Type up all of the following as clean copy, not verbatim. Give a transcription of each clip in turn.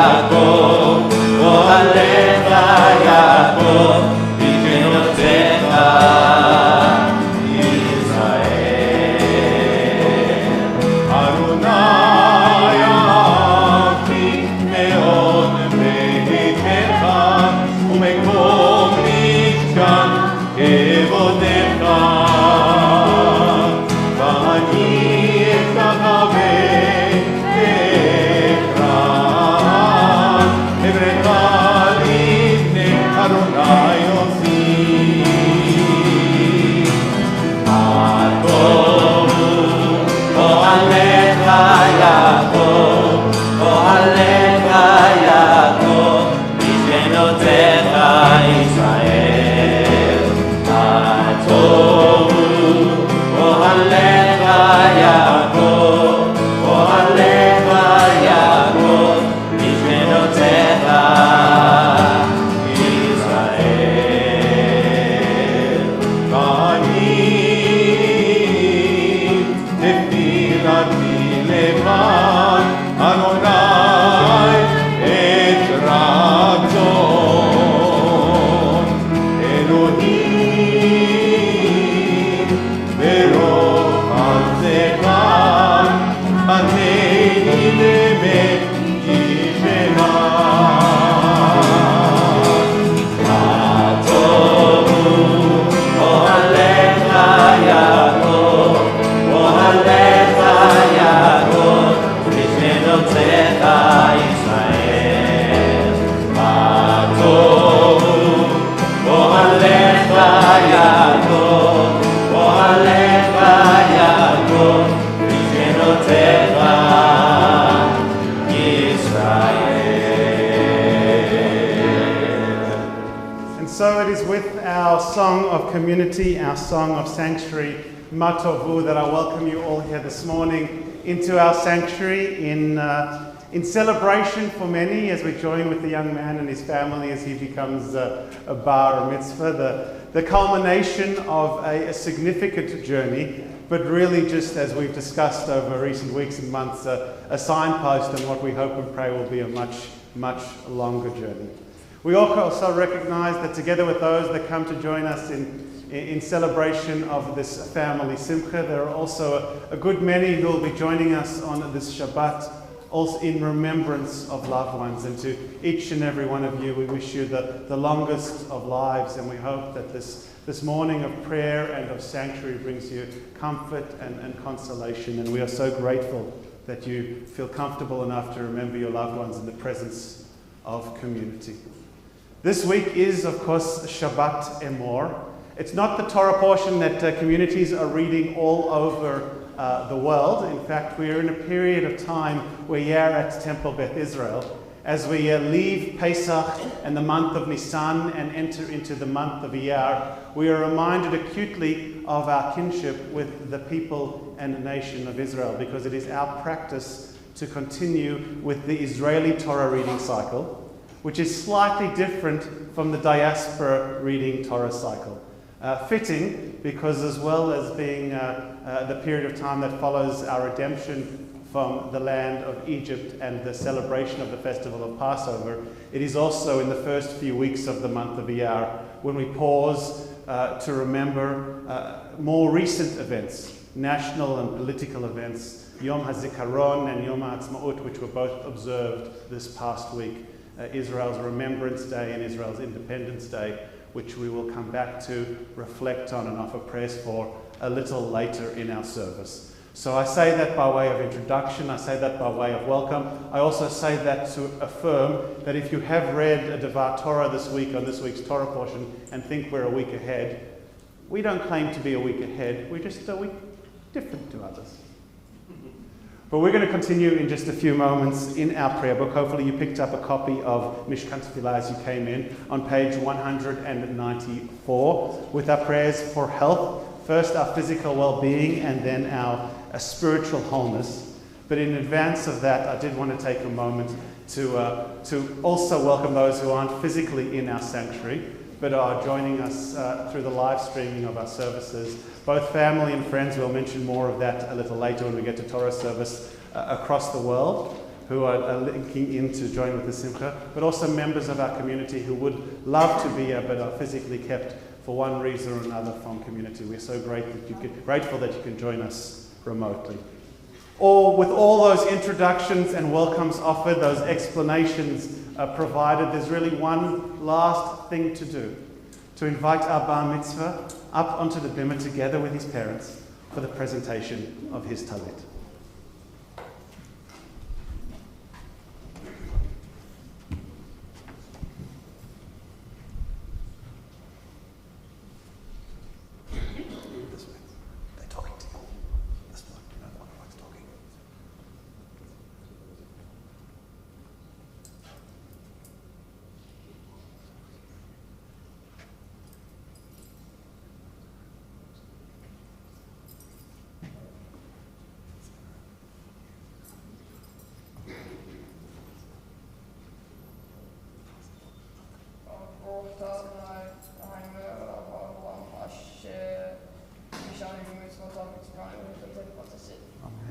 יעקב, אוהליך יעקב, בשכנותיך Community, our song of sanctuary, Matovu, that I welcome you all here this morning into our sanctuary in celebration for many as we join with the young man and his family as he becomes a bar or mitzvah, the culmination of a significant journey, but really just as we've discussed over recent weeks and months, a signpost and what we hope and pray will be a much, much longer journey. We also recognize that together with those that come to join us in celebration of this family simcha, there are also a good many who will be joining us on this Shabbat, also in remembrance of loved ones. And to each and every one of you, we wish you the longest of lives, and we hope that this morning of prayer and of sanctuary brings you comfort and consolation. And we are so grateful that you feel comfortable enough to remember your loved ones in the presence of community. This week is, of course, Shabbat Emor. It's not the Torah portion that communities are reading all over the world. In fact, we are in a period of time where we are at Temple Beth Israel. As we leave Pesach and the month of Nisan and enter into the month of Iyar, we are reminded acutely of our kinship with the people and the nation of Israel, because it is our practice to continue with the Israeli Torah reading cycle, which is slightly different from the diaspora reading Torah cycle. Fitting, because as well as being the period of time that follows our redemption from the land of Egypt and the celebration of the festival of Passover, it is also in the first few weeks of the month of Iyar when we pause to remember more recent events, national and political events, Yom HaZikaron and Yom HaAtzmaut, which were both observed this past week. Israel's Remembrance Day and Israel's Independence Day, which we will come back to, reflect on and offer prayers for a little later in our service. So I say that by way of introduction, I say that by way of welcome. I also say that to affirm that if you have read a Devar Torah this week on this week's Torah portion and think we're a week ahead, we don't claim to be a week ahead, we're just a week different to others. But we're going to continue in just a few moments in our prayer book. Hopefully you picked up a copy of Mishkan Tefillah as you came in on page 194 with our prayers for health. First our physical well-being and then our spiritual wholeness. But in advance of that, I did want to take a moment to also welcome those who aren't physically in our sanctuary, but are joining us through the live streaming of our services. Both family and friends, we'll mention more of that a little later when we get to Torah service across the world. who are linking in to join with the Simcha, but also members of our community who would love to be here but are physically kept for one reason or another from community. We're so grateful that you can join us remotely. With all those introductions and welcomes offered, those explanations provided, there's really one last thing to do, to invite our bar mitzvah up onto the bimah together with his parents for the presentation of his talit.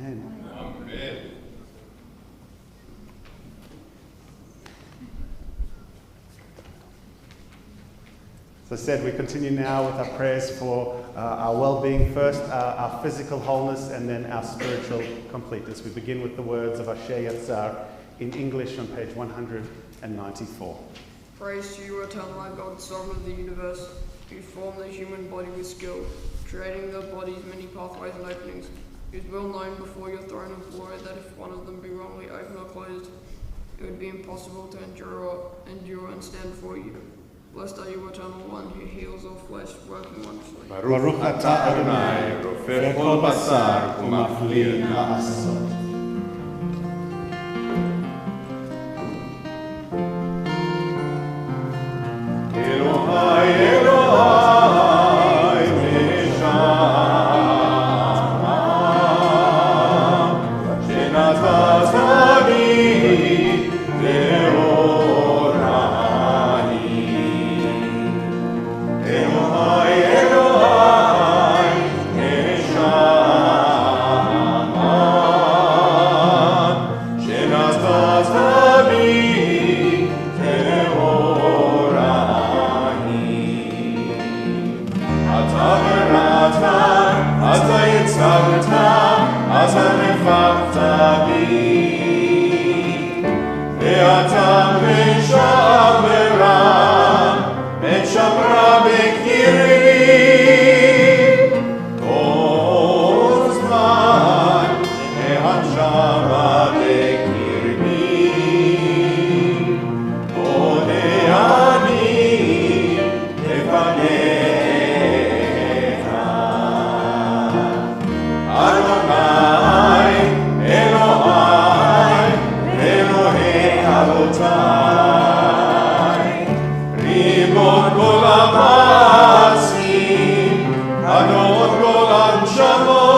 Amen. As I said, we continue now with our prayers for our well-being first, our physical wholeness, and then our spiritual completeness. We begin with the words of Asher Yatzar in English on page 194. Praise to you, eternal God, sovereign of the universe, who formed the human body with skill, creating the body's many pathways and openings. It is well known before your throne of glory that if one of them be wrongly opened or closed, it would be impossible to endure and stand before you. Blessed are you, eternal one, who heals all flesh, working wonderfully. Baruch atah Adonai, rofeh kol basar umafli la'asot. Elohai, Elohai, Meshama, Shenatazani, Leorani. Elohai, Elohai, Meshama, Shenatazani, Ata yitzavta, ata nefachta bi, ve'ata meshamra bekirbi, kol zman she'hanshama bekirbi, bodeani lefanei. Adonai, Elohai, Elohei Avotai, Rimon kol ha'masim, Adon kol hanshamot,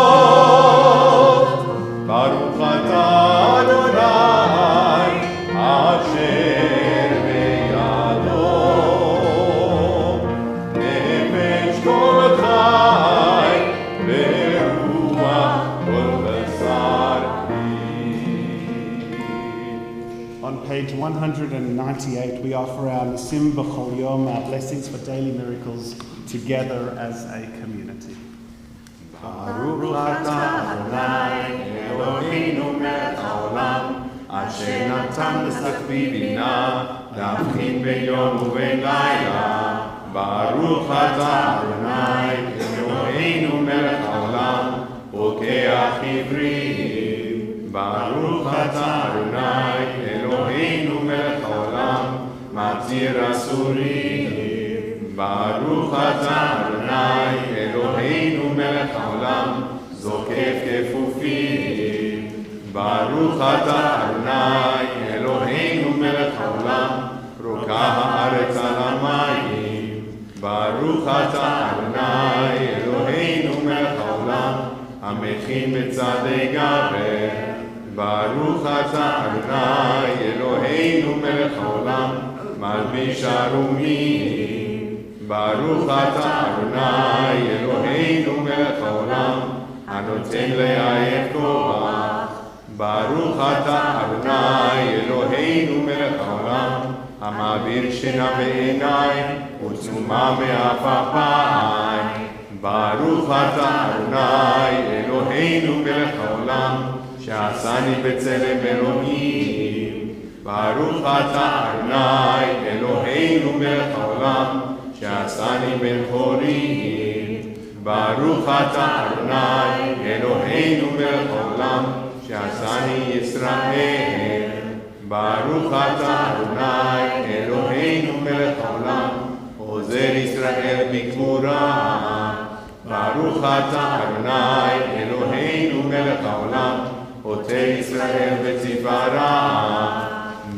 Baruch atah Adonai, asher beyado, nefesh kol chai, On page 198, we offer our Nisim B'chol Yom, our blessings for daily miracles, together as a community. Baruch atah Adonai, Eloheinu melech haolam, asher natan l'sachvi bina, להבחין בין יום ובין לילה. ברוך אתה אדוני, אלוהינו מלך העולם, פוקח עברים. ברוך אתה אדוני, אלוהינו מלך העולם, מתיר אסורים. ברוך אתה אדוני, אלוהינו מלך העולם, זוקף כפופים. ברוך אתה אדוני, אלוהינו מלך העולם, רוקה הארץ על המים. ברוך אתה אדוני, אלוהינו מלך העולם, המכין בצדי גבר. ברוך אתה אדוני, אלוהינו מלך העולם, מלביש ערומים. ברוך אתה אדוני, אלוהינו מלך העולם, הנותן לעייף כוח. Baruch atah Adonai Eloheinu melech haolam, המעביר שינה בעיניי ותנומה מעפעפיי. ברוך אתה אדוני אלוהינו מלך העולם, שעשני בצלם אלוהים. ברוך אתה אדוני אלוהינו מלך העולם, שעשני בן חורין. ברוך אתה אדוני אלוהינו מלך העולם, שעשני ישראל. ברוך אתה אדוני אלוהינו מלך העולם, עוזר ישראל בגבורה. ברוך אתה אדוני אלוהינו מלך העולם, עוטה ישראל בצברה.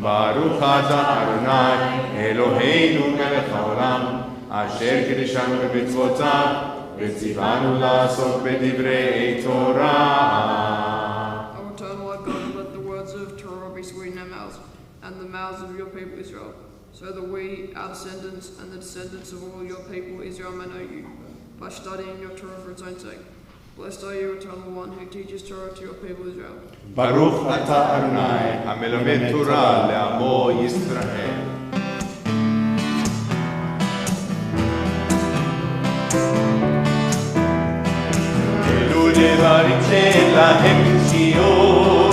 ברוך אתה אדוני אלוהינו מלך העולם, אשר קידשנו במצוותיו וציוונו לעסוק בדברי תורה. Sweeten our mouths, and the mouths of your people Israel, so that we, our descendants, and the descendants of all your people Israel may know you, by studying your Torah for its own sake. Blessed are you, Eternal One, who teaches Torah to your people Israel. Baruch atah Adonai, המלמד תורה לעמו ישראל. אלו דברים שלהם שיעור,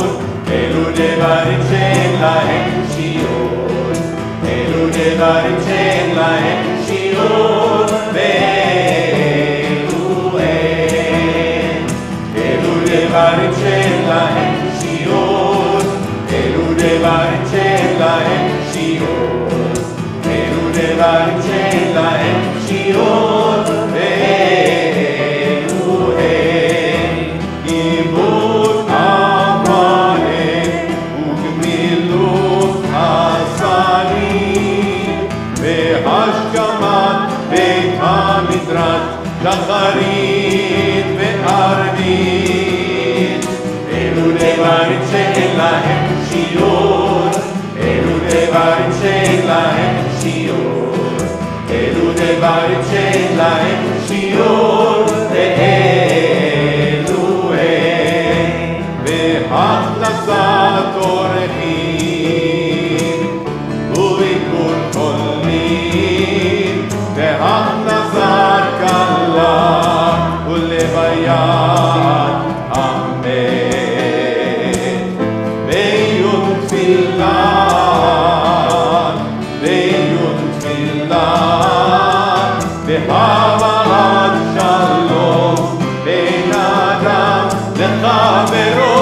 אלו דברים שלהם שיעור, אלו דברים שלהם שיעור, ואלו אין. אלו דברים שלהם שיעור, אלו דברים שלהם שיעור, אלו דברים שלהם שיעור, ואלו אין. עיבוד והשכמת בית המדרש, שחרית וערבית. אלו דברים שאין להם שיעור, אלו דברים שאין להם שיעור, אלו דברים שאין להם שיעור, ואלו אין. והכנסת אורחים וביקור חולים, והכנסת כלה ולוויית המת, בעיון תפילה, בעיון תפילה, בהבאת שלום בין אדם לחברו.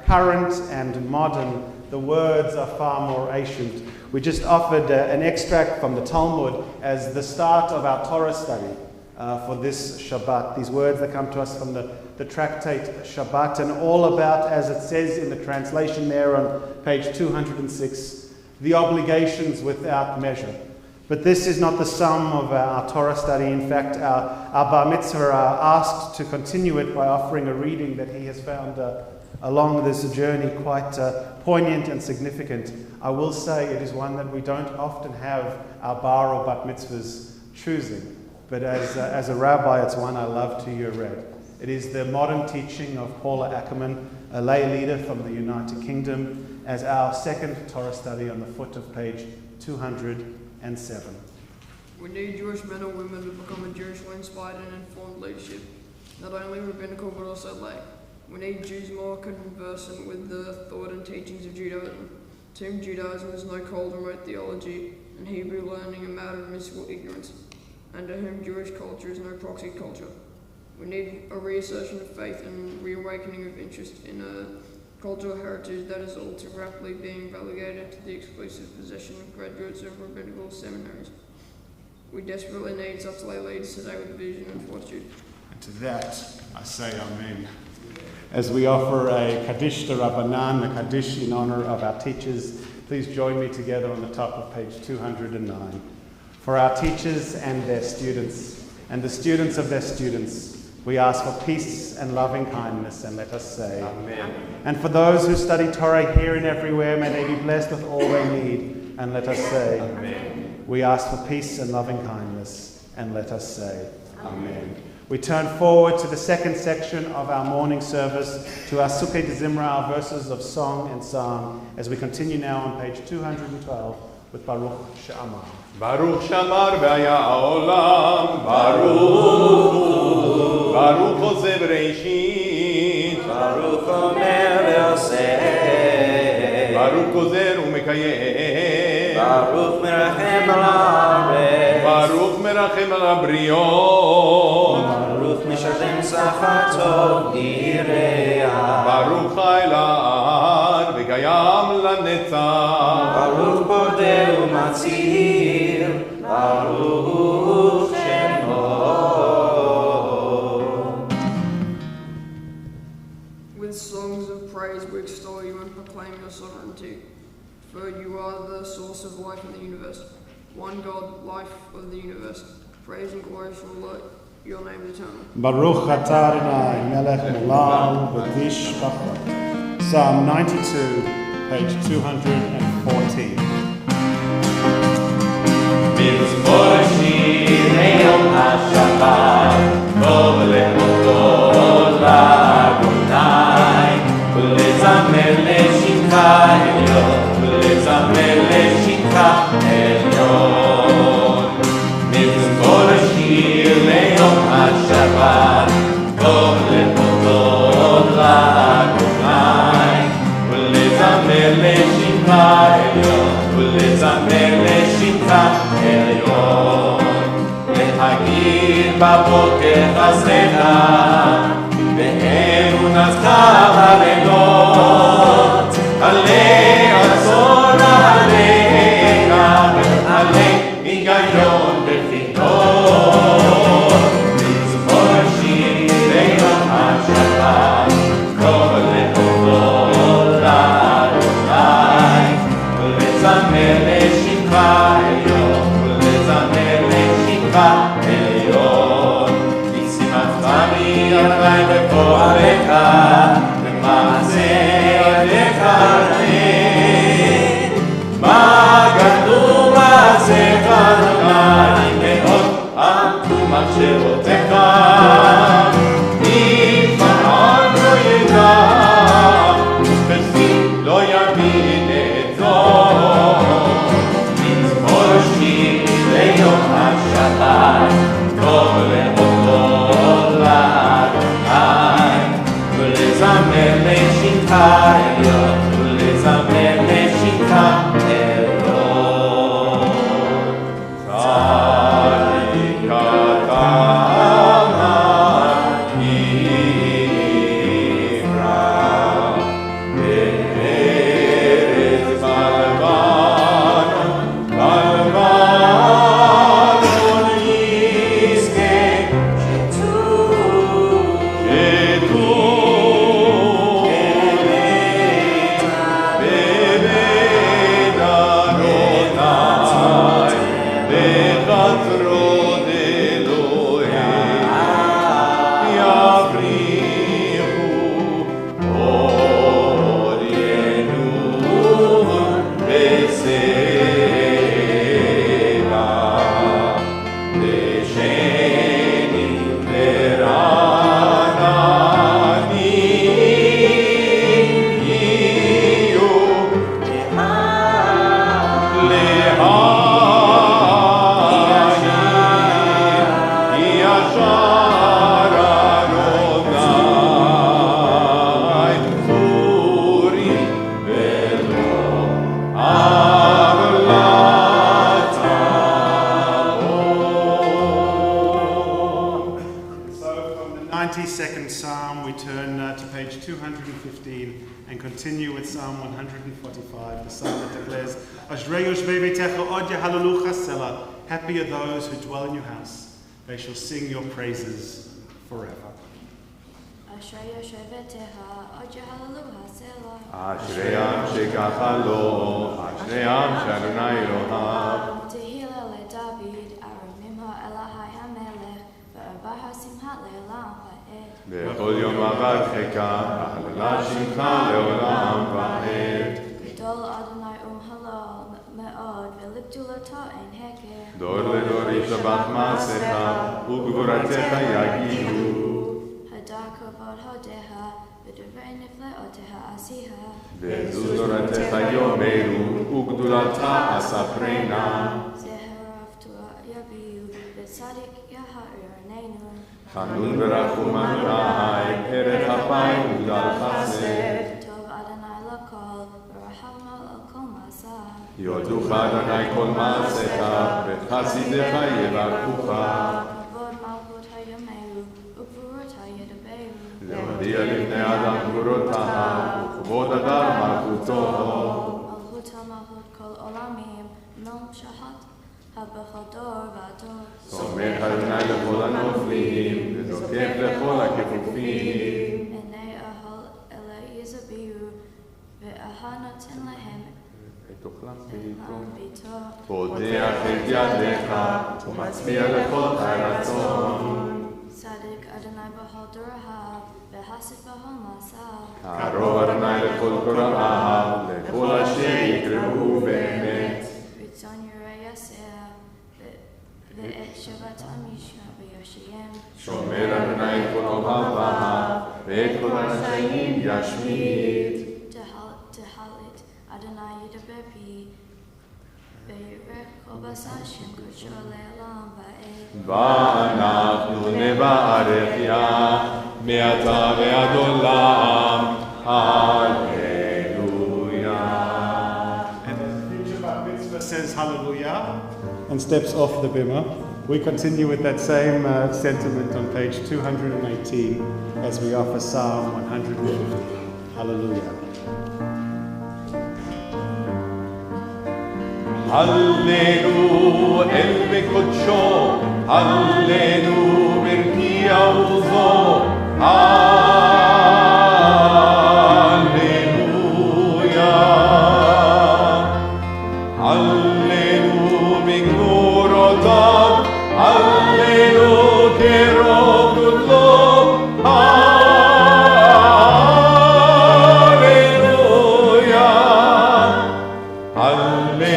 Current and modern, the words are far more ancient. We just offered an extract from the Talmud as the start of our Torah study for this Shabbat. These words that come to us from the tractate Shabbat, and all about, as it says in the translation there on page 206, the obligations without measure. But this is not the sum of our Torah study. In fact, our Bar Mitzvah are asked to continue it by offering a reading that he has found along this journey quite poignant and significant. I will say it is one that we don't often have our bar or bat mitzvahs choosing, but as a rabbi, it's one I love to hear read. It is the modern teaching of Paula Ackerman, a lay leader from the United Kingdom, as our second Torah study on the foot of page 207. We need Jewish men and women to become a Jewishly inspired and informed leadership, not only rabbinical but also lay. We need Jews more conversant with the thought and teachings of Judaism, to whom Judaism is no cold remote theology, and Hebrew learning a matter of mystical ignorance, and to whom Jewish culture is no proxy culture. We need a reassertion of faith and reawakening of interest in a cultural heritage that is all too rapidly being relegated to the exclusive possession of graduates of rabbinical seminaries. We desperately need such lay leaders today with vision and fortitude. And to that, I say Amen. As we offer a Kaddish to Rabbanan, a Kaddish in honour of our teachers, please join me together on the top of page 209. For our teachers and their students, and the students of their students, we ask for peace and loving kindness, and let us say, Amen. And for those who study Torah here and everywhere, may they be blessed with all they need, and let us say, Amen. We ask for peace and loving kindness, and let us say, Amen. We turn forward to the second section of our morning service, to our Sukkah de Zimra, our verses of song and psalm, as we continue now on page 212 with Baruch She'amar. Baruch Shamar v'haya ha'olam, Baruch, Baruch Hoseh Bereshit, Baruch Omer v'oseh, Baruch Gozer u'mekayem, Baruch merachem al haaretz, Baruch merachem al habriot, Baruch mishalem tzachar tov nireah, Baruch chai la'ad v'kayam lanetzach, Baruch bodeh u'matzil, Baruch Shemo. With songs of praise we extol you and proclaim your sovereignty. For you are the source of life in the universe. One God, life of the universe. Praise and glory for your name eternal. Baruch atah Adonai, melech olam v'tishbachar. Psalm 92, page 214. מזמור שיר ליום השבת, טוב להודות לאדוני, ולזמר לשמך עליון, ולזמר לשמך עליון. מזמור שיר ליום השבת, טוב להודות לאדוני, ולזמר לשמך עליון, ולזמר לשמך עליון. להגיד בבוקר חסדך, באמונתך בלילות, עלי רצון עליך, עלי היגיון בחינות. מזמור שיר ליום השבת, טוב להודות לאדוני, ולזמר לשמך עליון, ולזמר לשמך עליון. משימתך מידי בפועלך, במעשה ידיך נהן. מה גדול מעשיך אדוני, מאוד עמקו מחשבותיך. מפרעה לא ידע, ופסי לא יבין את זאת. מזמור שיר ליום השבת, טוב להודות לאדוני, ולזמר לשמך עליון, ולזמר לשמך עליון. צדיק אתה נברא, בארץ בלבנון, בלבנון יזכה, שטוב בבית אדוני, בחצרו דאלוהים, יבריחו עוד ינון בסלע, דשנים ורעננים יהיו ישר אדוני, צורי ולא עוולתו. So from the 92nd Psalm, we turn to page 215 and continue with Psalm 145, the psalm that declares, Ashrei yoshvei beitecha od yehalalu chasela, Happy are those who dwell in your house. They shall sing your praises forever. אשריהם שכחלו, אשריהם שאדוני אלוהיו. בכל יום אברכך, אהללה שמך לעולם ועד. דור לדור ישבח מעשיך, וגבורתך יגידו. וזו תורתך יאמרו, וגדולתך אספרנה. חנון ורחום אדוני, ערך אפיים וגדל חסד. יודוך אדוני כל מעשיך, וחסידיך יברכוך. להודיע לבני אדם גבורותיו, וכבוד אדם מלכותו. סומך אדוני לכל הנופלים, וזוקף לכל הכפופים. פותח את ידיך, ומצביע לכל הרצון. קרוב אדוני לכל קוראיו, לכל אשר יקראו באמת. שומר אדוני את כל אוהביו, ואת כל הרשעים ישמיד. ואנחנו נברך יה, מעתה ועד עולם. Hallelujah. And the Shabbat mitzvah says hallelujah. And steps off the bimah. We continue with that same sentiment on page 218 as we offer Psalm 150. Hallelujah. הללו אל בקודשו, הללו ברכי עוזו, הללויה. הללו בגבורותיו, הללו כרוב גודלו, הללויה. הללו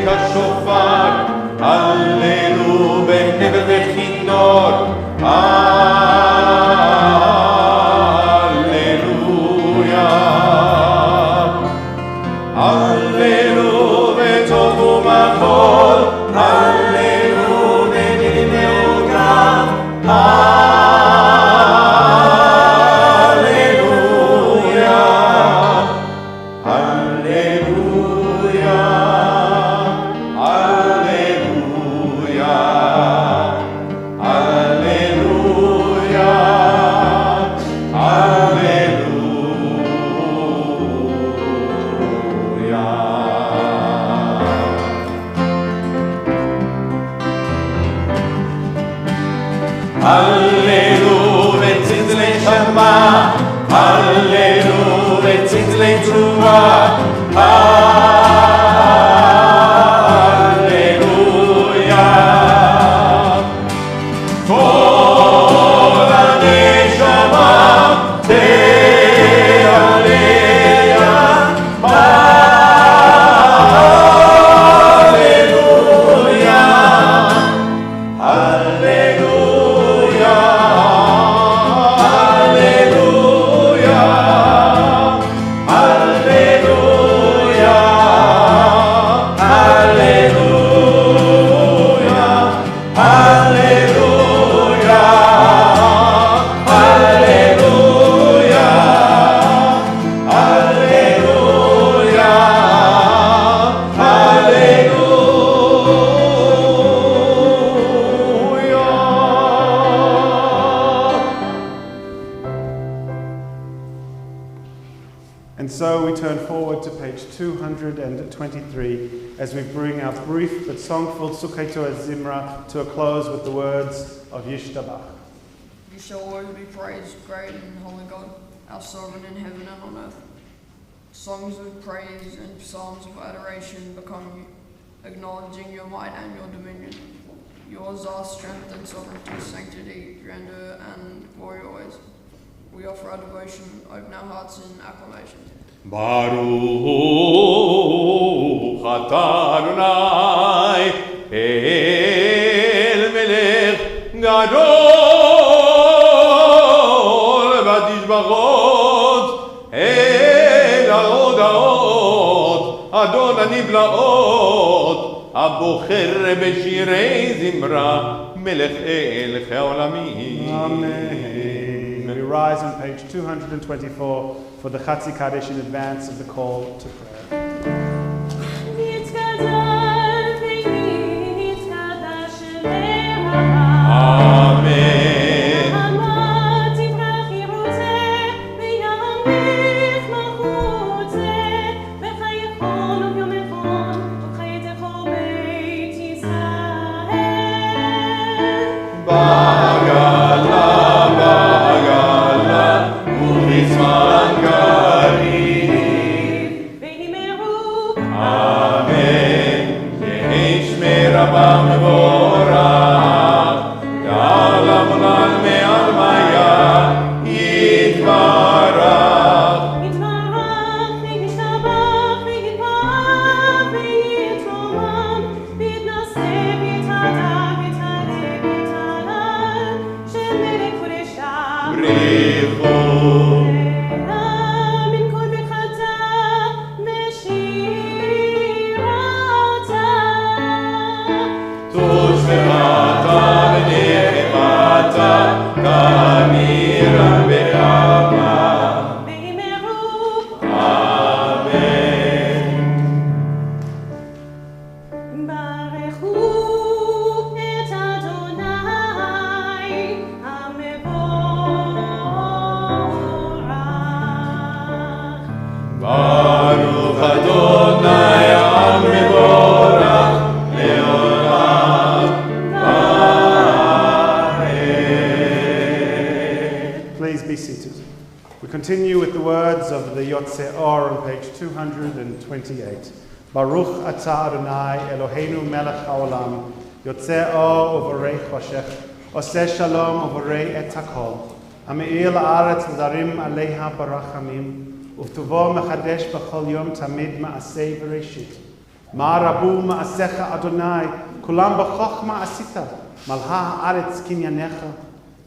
השופר, הללו בנבל וכינור, הללויה. הללו בטוב ומחול, הללו במילים מעוגב, הללויה. הללויה. Hallelu v'tzilzlei shama, Hallelu v'tzilzlei tzuva, Hallelujah. Kol haneshama tehaleya, Hallelujah. Hallelujah. Hallelujah. Hallelujah. so we turn forward to page 223 as we bring our brief but songful Sukheto Zimra to a close with the words of Yishtabach. You shall always be praised, great and holy God, our sovereign in heaven and on earth. Songs of praise and psalms of adoration become you, acknowledging your might and your dominion. Yours are strength and sovereignty, sanctity, grandeur, and glory always. We offer our devotion, open our hearts in acclamation. Baruch atah Adonai el melech gadol v'tishbachot el ההודעות אדון הנבלעות הבוחר בשירי זמרה מלך אלכי העולמים. Amen. We rise on page 224 for the Chatzi Kaddish in advance of the call to prayer. Amen. Continue with the words of the Yotze Or on page 228. Baruch atah Adonai Eloheinu melech haolam, Yotze Or uvorei choshech, Oseh shalom uvorei et hakol, Hameir la'aretz l'darim aleha barachamim, Uvtuvo mechadesh b'chol yom tamid ma'aseh v'reshit. Ma rabu ma'asecha Adonai, Kulam b'chochma asita, Malha ha'aretz kinyanecha,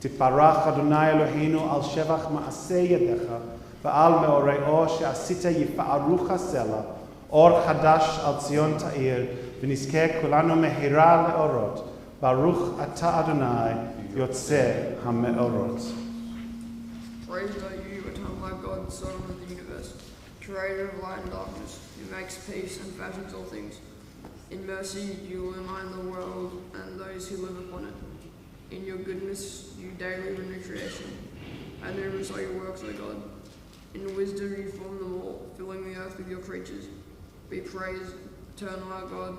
Tiparach Adonai Eloheinu al shevach ma'aseh yadecha va'al me'oreo she'asita yifa'arucha sela or chadash al Zion ta'ir v'nizkeh kulanu mehira le'orot Baruch atah Adonai yotzeh ha'me'orot. Praise are you, eternal God, sovereign of the universe, creator of light and darkness, who makes peace and fashions all things. In mercy you will align the world and those who live upon it. In your goodness you daily renew creation, and numerous are your works, O God. In wisdom you form them all, filling the earth with your creatures. Be praised, eternal our God,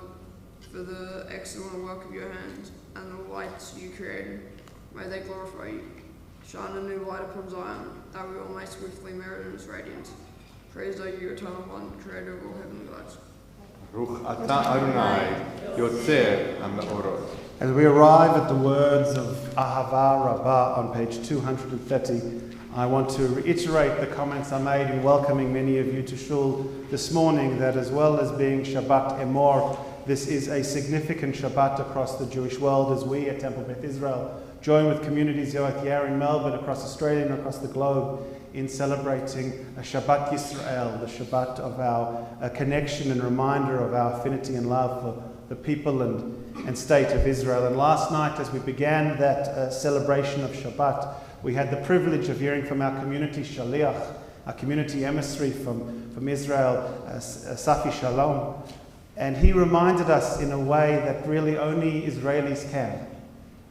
for the excellent work of your hands, and the lights you created. May they glorify you. Shine a new light upon Zion, that we all may swiftly merit in its radiance. Praised are you, eternal one, creator of all heavenly lights. Baruch atah Adonai yotzeh ha'me'orot. As we arrive at the words of Ahava Rabbah on page 230, I want to reiterate the comments I made in welcoming many of you to Shul this morning, that as well as being Shabbat Emor, this is a significant Shabbat across the Jewish world as we at Temple Beth Israel join with communities here in Melbourne, across Australia and across the globe in celebrating a Shabbat Yisrael, the Shabbat of our connection and reminder of our affinity and love for the people and state of Israel. And last night, as we began that celebration of Shabbat, we had the privilege of hearing from our community Shaliach, our community emissary from Israel, Safi Shalom. And he reminded us in a way that really only Israelis can,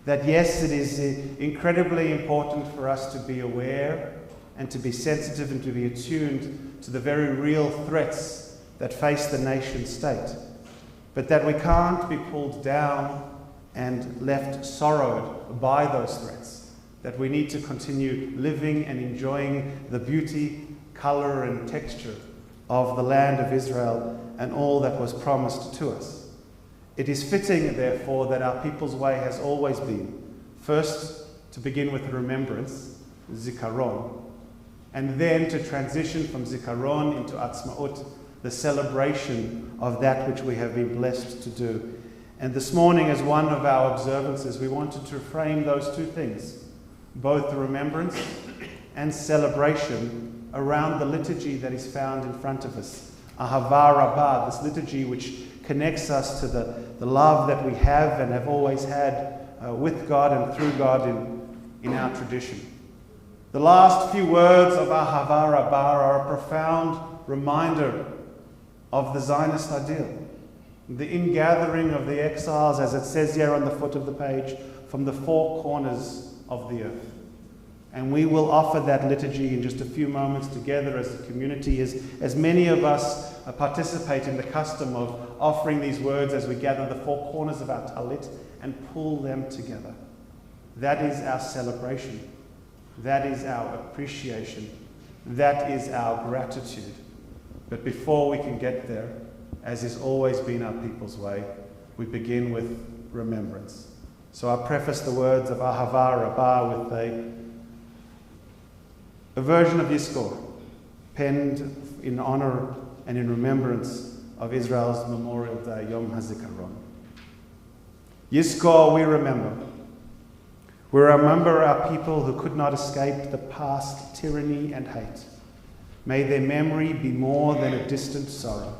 that yes, it is incredibly important for us to be aware and to be sensitive and to be attuned to the very real threats that face the nation state, but that we can't be pulled down and left sorrowed by those threats, that we need to continue living and enjoying the beauty, colour and texture of the land of Israel and all that was promised to us. It is fitting, therefore, that our people's way has always been, first, to begin with remembrance, zikaron, and then to transition from zikaron into atzmaut, the celebration of that which we have been blessed to do. And this morning, as one of our observances, we wanted to frame those two things, both remembrance and celebration, around the liturgy that is found in front of us. Ahava Rabbah, this liturgy which connects us to the love that we have and have always had with God and through God in our tradition. The last few words of Ahava Rabbah are a profound reminder of the Zionist ideal, the ingathering of the exiles, as it says here on the foot of the page, from the four corners of the earth. And we will offer that liturgy in just a few moments together as a community, as many of us participate in the custom of offering these words as we gather the four corners of our talit and pull them together. That is our celebration. That is our appreciation. That is our gratitude. But before we can get there, as has always been our people's way, we begin with remembrance. So I preface the words of Ahava Rabbah with a version of Yizkor, penned in honor and in remembrance of Israel's Memorial Day, Yom HaZikaron. Yizkor, we remember. We remember our people who could not escape the past tyranny and hate. May their memory be more than a distant sorrow.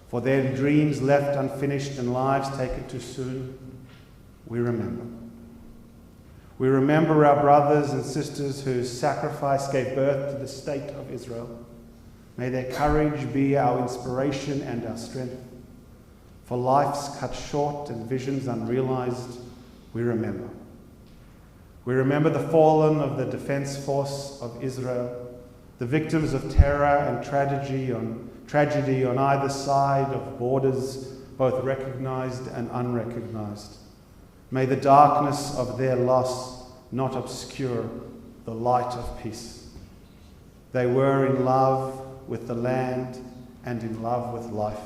For their dreams left unfinished and lives taken too soon, we remember. We remember our brothers and sisters whose sacrifice gave birth to the state of Israel. May their courage be our inspiration and our strength. For lives cut short and visions unrealized, we remember. We remember the fallen of the defense force of Israel, the victims of terror and tragedy on either side of borders, both recognized and unrecognized. May the darkness of their loss not obscure the light of peace. They were in love with the land and in love with life.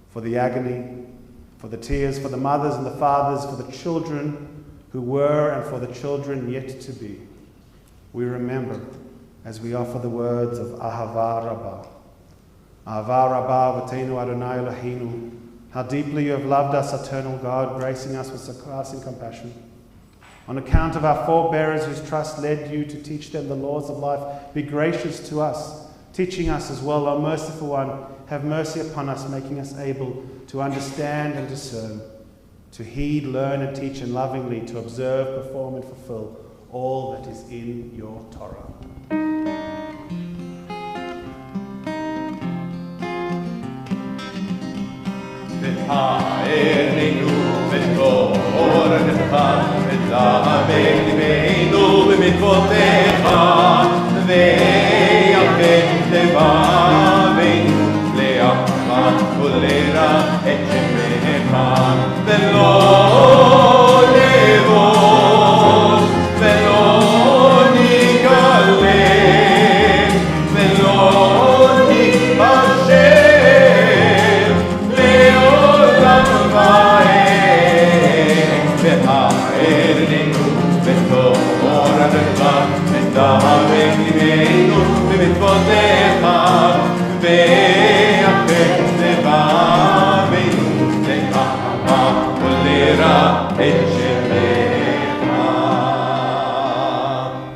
For the agony, for the tears, for the mothers and the fathers, for the children who were and for the children yet to be, we remember as we offer the words of Ahava Rabbah. Ahava Rabbah v'teinu Adonai Eloheinu. How deeply you have loved us, eternal God, gracing us with surpassing compassion. On account of our forebearers whose trust led you to teach them the laws of life, be gracious to us, teaching us as well, O merciful one. Have mercy upon us, making us able to understand and discern, to heed, learn and teach, and lovingly to observe, perform and fulfill all that is in your Torah. הערנו בתורתך, ותעמק ליבנו במצוותיך, ויפת לבבנו לאחת ולרע את שמך, ולא נבוז, ולא נגלה, ולא נתפשר.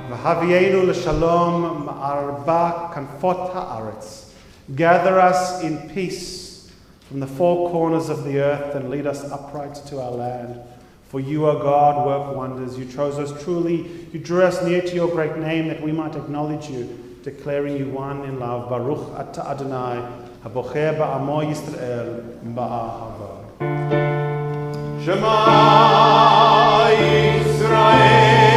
V'havienu l'shalom ma'arba kanfot ha'aretz. Gather us in peace from the four corners of the earth and lead us upright to our land. For you, O God, work wonders. You chose us truly. You drew us near to your great name that we might acknowledge you, declaring you one in love. Baruch ata Adonai, habocher ba'amo Yisrael ba'ahava. Shema Yisrael,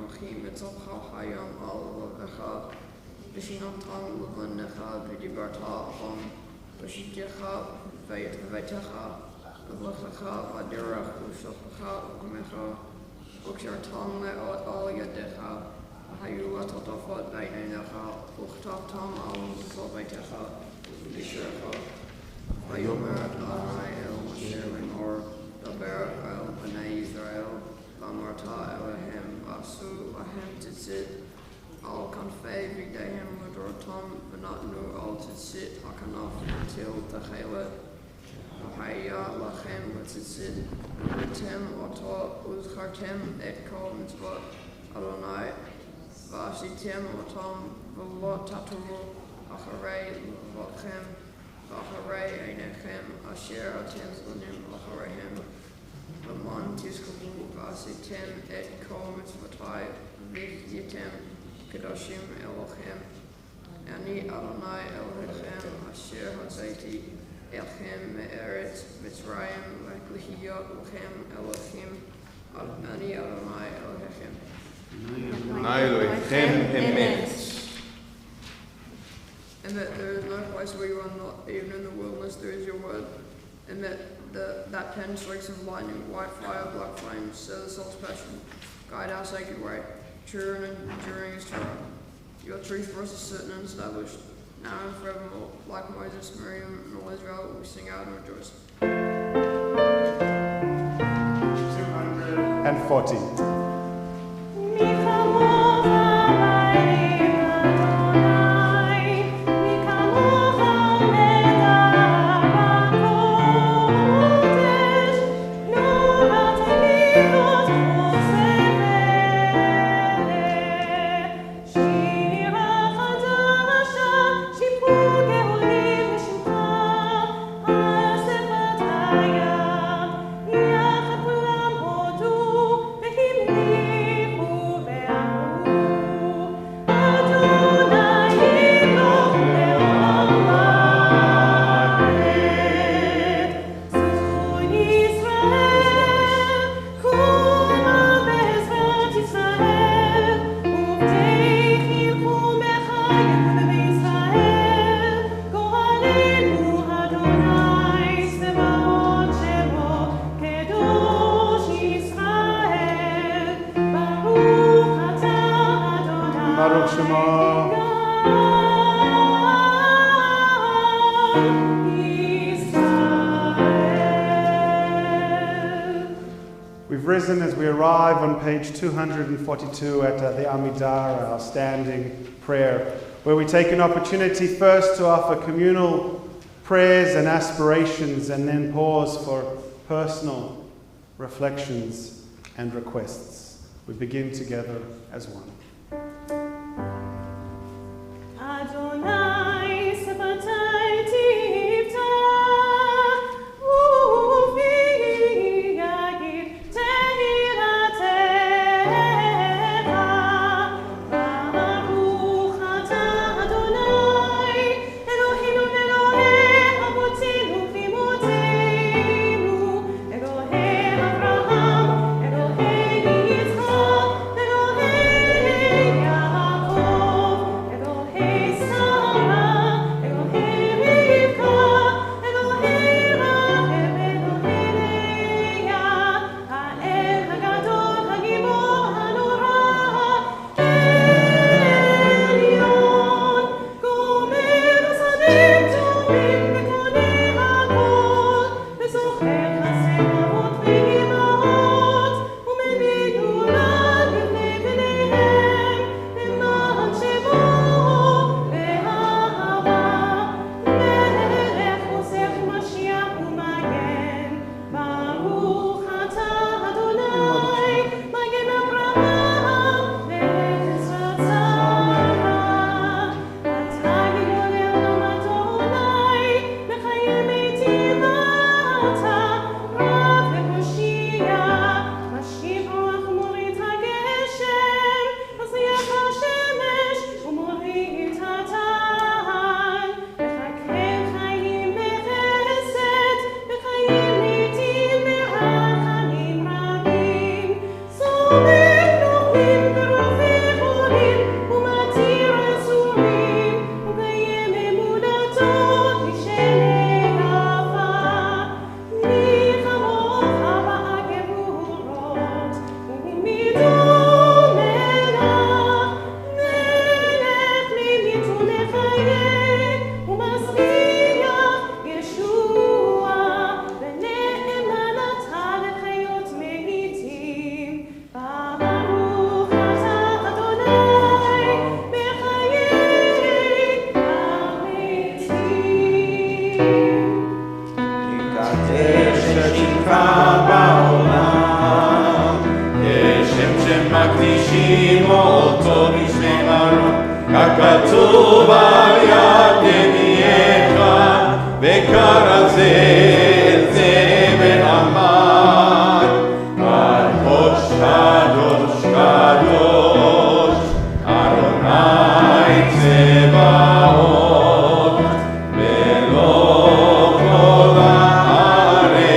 Elohim etzavcha hayom al levecha v'shinotam levanecha v'dibarta on v'shitecha v'yetvetecha v'lechecha v'adirach v'shochecha v'kumecha v'kshartam le'ot al yadecha v'hayu atotafot b'einecha v'chtavtam al v'zalbetecha v'shecha v'yomer Adonai el Moshe Lemor daber el b'nei Yisrael v'amarta Elohem v'asu lahem tzitzit al kanfei v'dehem l'dorotam v'natnu al tzitzit hakanaf until techelet v'haya lachem v'tzitzit v'ritem oto uzchartem et kol mitzvot Adonai v'asitem otam v'lo taturu acharei l'votchem v'acharei einechem asher atem zonim achareihem v'man tizkavu v'asitem et kol mitzvotai v'yitem kedoshim Elohim Ani Adonai Elohechem asher hotzaiti elchem me'eretz Mitzrayim v'lihiyot lachem Elohim Ani Adonai Elohechem. Adonai Elohechem emet. And that there is no place where you are not, even in the wilderness there is your word. And that that pen strikes of lightning, white fire, black flames, says the soul's passion. Guide our sacred way, true and enduring is Torah. Your truth for us is certain and established, now and forevermore. Like Moses, Miriam, and all Israel, we sing out and rejoice. 240. We've risen as we arrive on page 242 at the Amidah, our standing prayer, where we take an opportunity first to offer communal prayers and aspirations and then pause for personal reflections and requests. We begin together as one. Abraham, Elohim, Yitzchak, Elohim שמקדישים אותו בשם ארון, ככתוב על יד ימיך, וקרא זה אל זה ואמר, קדוש קדוש קדוש, אדוני צבאות, מלוא כל הארץ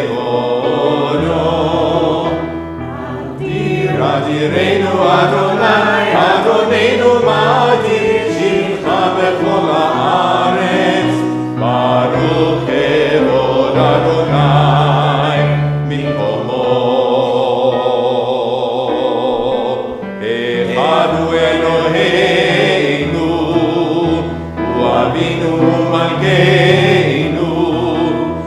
כבודו. אדירנו אדוני, אדוננו מאדיר שמך בכל הארץ, ברוך כבוד אדוני מקומו. אחד הוא אלוהינו, הוא אבינו ומלכנו,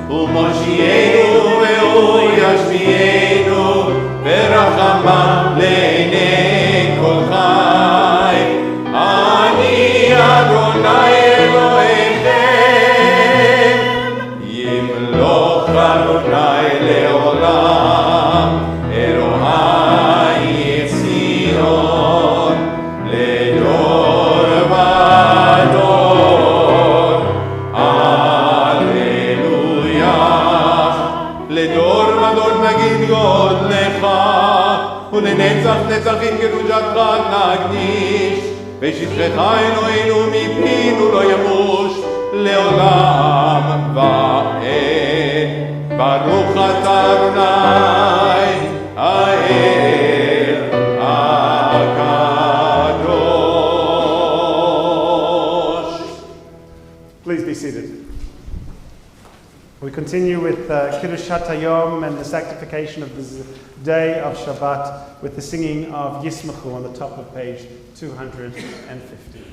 הוא מושיענו והוא ישביענו, ברחמיו לעיני כל חי. אני אדוני אלוהיכם, ימלוך אדוני לעולם, אלוהי ציון לדור ודור. הללויה. לדור ודור נגיד גודלך, ולנצח נצחים קדושתך נקדיש, ושטחך אלוהינו מפינו לא ימוש לעולם ועד. ברוך אתה אדוני האל הקדוש. Please be seated. We continue with Kiddushat Hayom and the sanctification of the day of Shabbat with the singing of Yismachu on the top of page 250.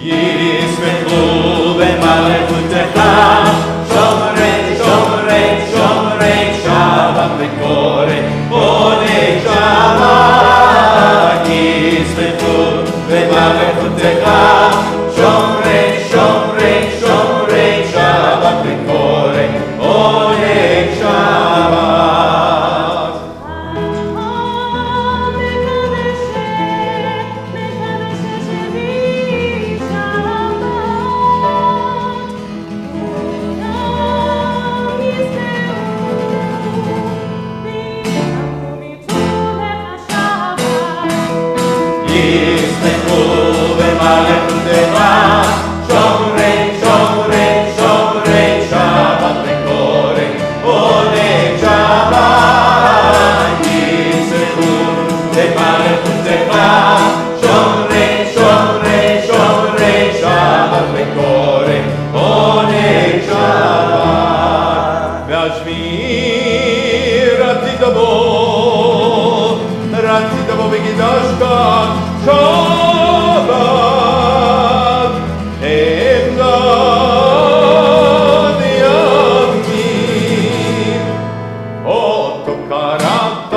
ישמחו במלכותך, שומרי שומרי שומרי שבת וקורא עוני שבת. ישמחו במלכותך, שומרי שומרי שומרי שבת וקורא עוני שבת. ישמחו במלכותך, שומרי שומרי שומרי שבת וקורא עוני שבת. ישמחו במלכותך, שומרי שומרי שומרי שבת וקורא עוני שבת. והשביעי רצית בו וקידשת שבת. עמדת ימים אותו קראת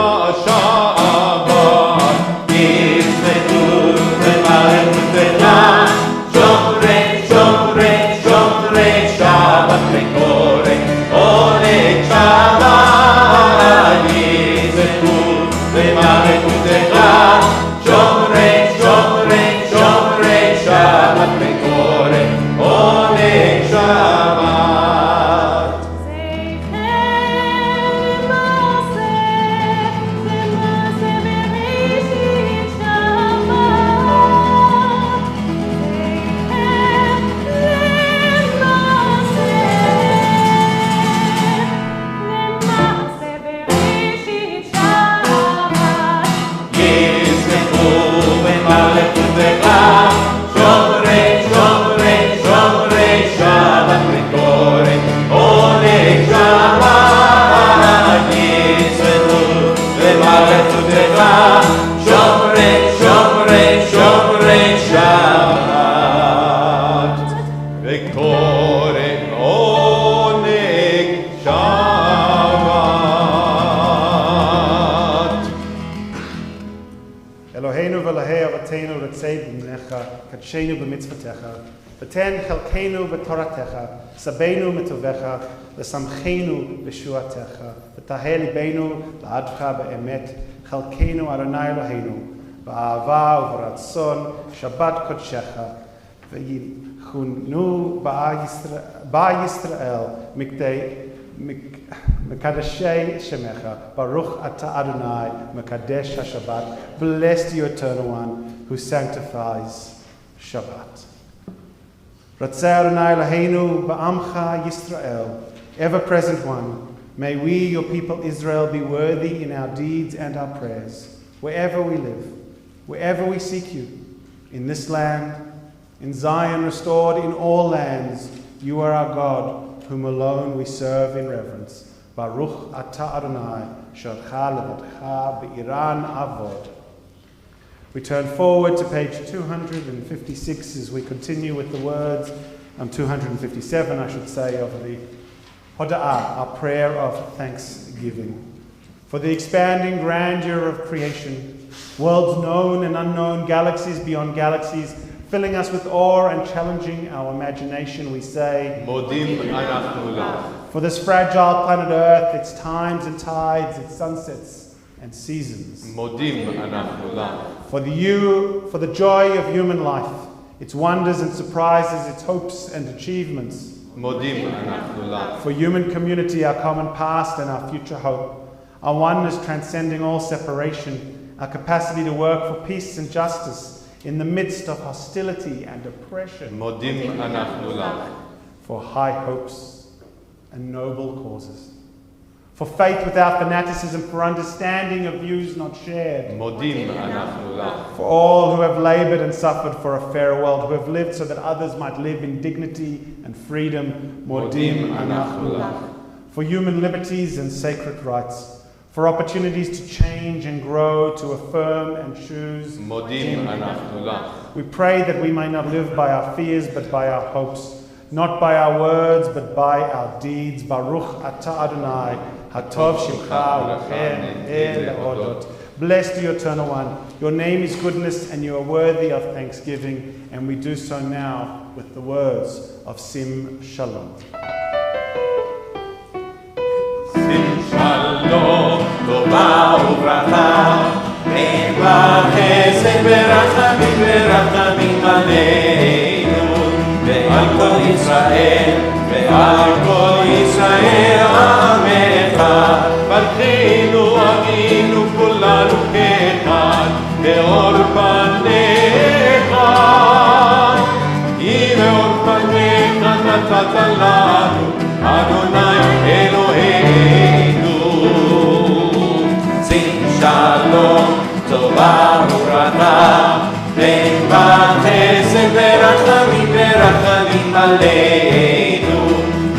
שבת. ישמחו במלכותך, שומרי שומרי שומרי שבת וקורא עוני שבת. ישמחו במלכותך, שומרי שומרי שומרי שבת וקורא עוני שבת. ישמחו במלכותך, שומרי שומרי שומרי שבת וקורא עוני שבת. ישמחו במלכותך, שומרי שומרי שומרי שבת וקורא עוני שבת. Eloheinu v'Elahei Avotenu Ratzei b'mnecha, Kadshenu b'mitzvotecha, V'ten chelkeinu b'toratecha, sabeinu metovecha, v'samcheinu b'shuatecha, v'taheh libeinu la'adcha be'emet, chelkeinu Adonai Eloheinu, ba'ava u'v'ratzon, Shabbat kodshecha, v'yichunu ba'a Yisrael, Mekadeshei Shemecha, Baruch Ata Adonai, Mekadesh HaShabbat. Blessed you, Eternal One, who sanctifies Shabbat. Ratzeh Adonai Eloheinu ba'amcha Yisrael, ever-present One. May we, your people Israel, be worthy in our deeds and our prayers, wherever we live, wherever we seek you, in this land, in Zion restored, in all lands. You are our God, whom alone we serve in reverence. Baruch Ata Adonai, Shalcha Levadcha Be'iran Avod. We turn forward to page 256 as we continue with the words, 257 I should say, of the Hoda'ah, our prayer of thanksgiving. For the expanding grandeur of creation, worlds known and unknown, galaxies beyond galaxies, filling us with awe and challenging our imagination, we say, Modim anachnu lach. for this fragile planet Earth, its times and tides, its sunsets and seasons. Modim anachnu lach. For the joy of human life, its wonders and surprises, its hopes and achievements. Modim anachnu lach. For human community, our common past and our future hope. Our oneness transcending all separation, our capacity to work for peace and justice in the midst of hostility and oppression. Modim anachnu lach. For high hopes and noble causes. For faith without fanaticism, for understanding of views not shared. Modim anachnu lach. For all who have labored and suffered for a fair world, who have lived so that others might live in dignity and freedom. Modim anachnu lach. For human liberties and sacred rights. For opportunities to change and grow, to affirm and choose. Modim anachnu lach. We pray that we may not live by our fears, but by our hopes. Not by our words, but by our deeds. Baruch Ata Adonai, Hatov Shimcha U'Lechen El Odot. Blessed be you, Eternal One. Your name is goodness, and you are worthy of thanksgiving. And we do so now with the words of Sim Shalom. Sim Shalom, Tova u'Bracha, Ne'va Chesed Berachamim Aleinu, Ve'al Kol Yisrael, Ve'al Kol Yisrael Amecha, Barchenu Avinu Kulanu Kechad, Ve'or Panecha, Ki Ve'or Panecha Natzata Lanu, Adonai Eloheinu. Sim Shalom, Tova u'Bracha, Ne'va Chesed Berachamim Aleinu,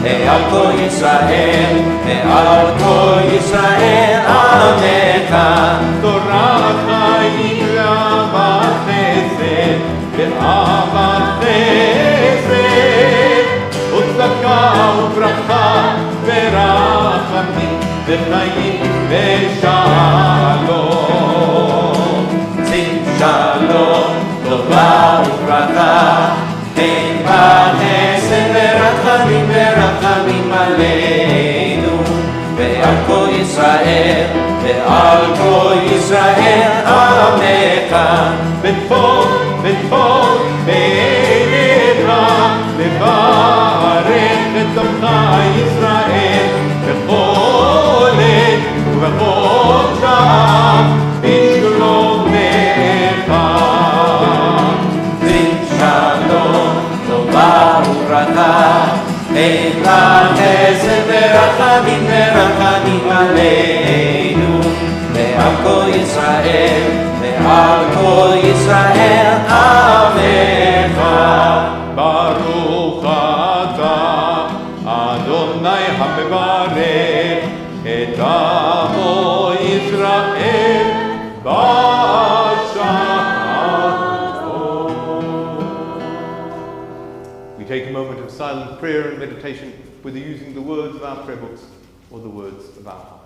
Ve'al Kol Yisrael, Ve'al Kol Yisrael Amecha. Torah Chaim ve'avat chesed, ve'avat chesed, u'tzedakah u'bracha, ve'rachamim, ve'chaim ve'shalom. Sim Shalom, Tova u'Bracha, Ne'va Chesed Berachamim Aleinu, Ve'al Kol Yisrael, Ve'al Kol Yisrael Amecha. B'tfol be'enecha, levarech et Amcha Yisrael, b'chol עת ובכל שעה, בשלומך. Sim Shalom, Tova u'Bracha, Ne'va Chesed Berachamim Aleinu, Ve'al Kol Yisrael, Ve'al Kol Yisrael Amecha. Baruch Ata Adonai HaMevarech et Amo Yisrael b'Shalom. We take a moment of silent prayer and meditation, whether using the words of our prayer books or the words of our hearts.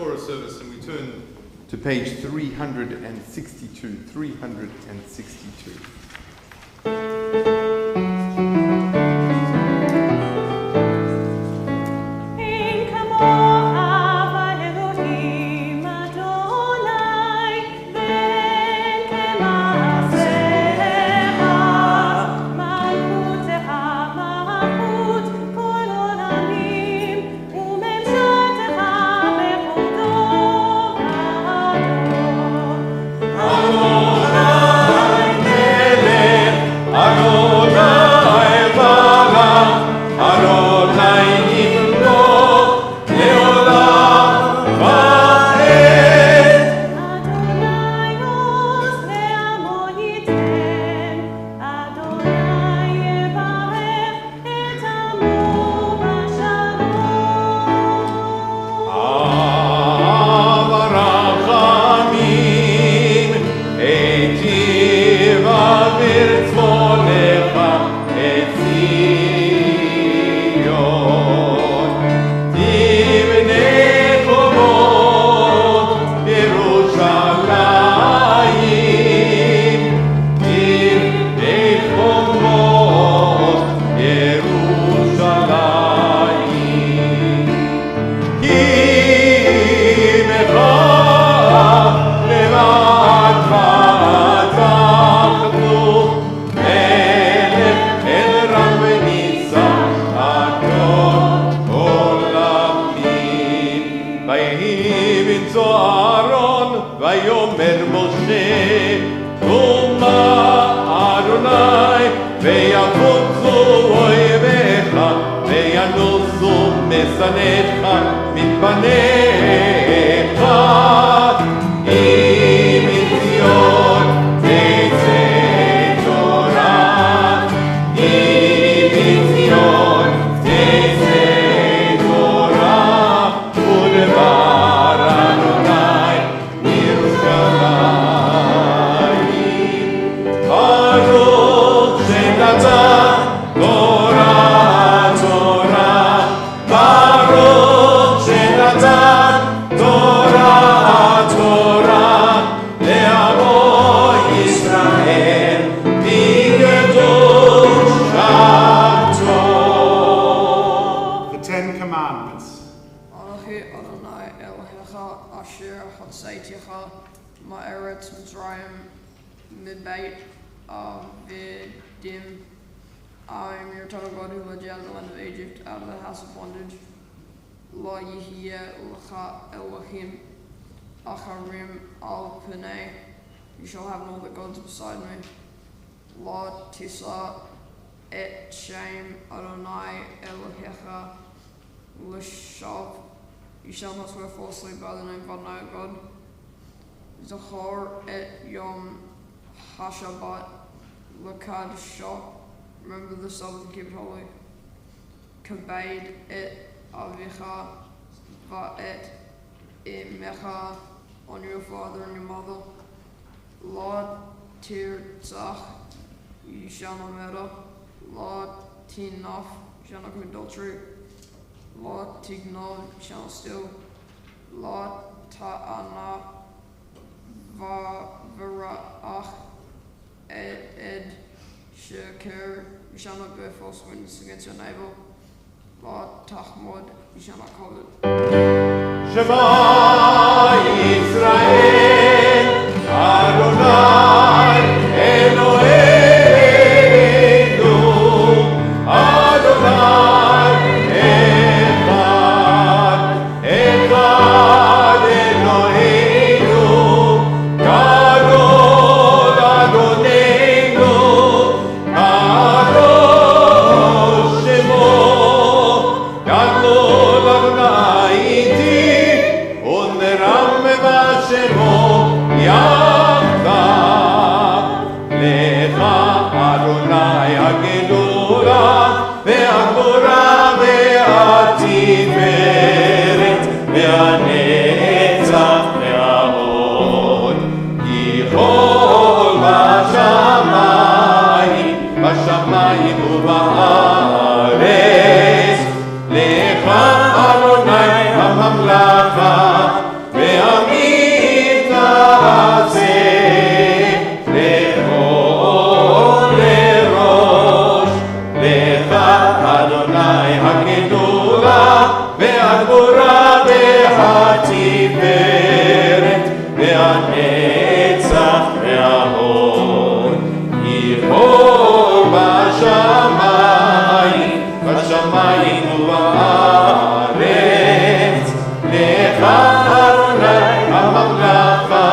Torah service, and we turn to page 362. 362. I am your eternal God who led you out of the land of Egypt, out of the house of bondage. La yihiyeh l'cha Elohim acharim al pnei. You shall have no other gods beside me. La tisa et shem Adonai Elohecha l'shav. You shall not swear falsely by the name of Adonai God. Zachor et yom hashabat l'kadshah. Remember the Sabbath and keep it holy. Kabed et avicha va'et imecha, on your father and your mother. La tirtzach, you shall not murder. La tinaf, you shall not commit adultery. La tignov, you shall not steal. La ta'ana v'ra'ach ed sheker, you shall not bear false witness against your neighbor. La tachmod, you shall not covet. Shema Yisrael, Adonai Eloheinu, Adonai Echad, Echad Eloheinu, Gadol Adonenu, Kadosh Shemo, Gadol Adonai iti, Uneram Shemo Yachdav, Lecha Adonai Hagedula, Ve'agvura Ve'atiferet, Ve'anetzach Ve'ahod, Yichol Bashamayim Uba'aretz, Lecha Adonai HaMamlacha, הגבורה והתפארת והנצח וההוד יבוא בשמיים ובארץ לך אדוני הממלכה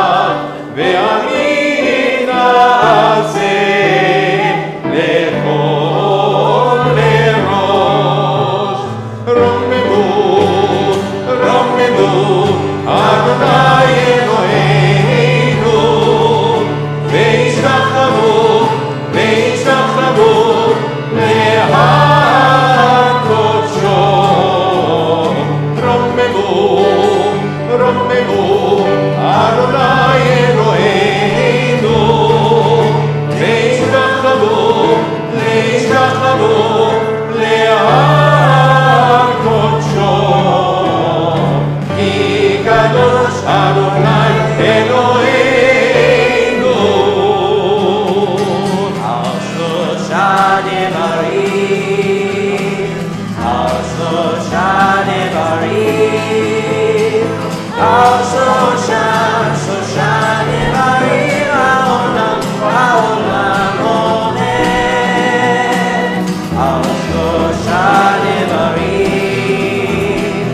והמין הזה לכל לראש רוממו אדוני אלוהינו והשתחוו להקודשו רוממו אדוני אלוהינו והשתחוו להקודשו כי קדוש אדוני אלוהינו על שלושה דברים על שלושה דברים העולם עומד על שלושה דברים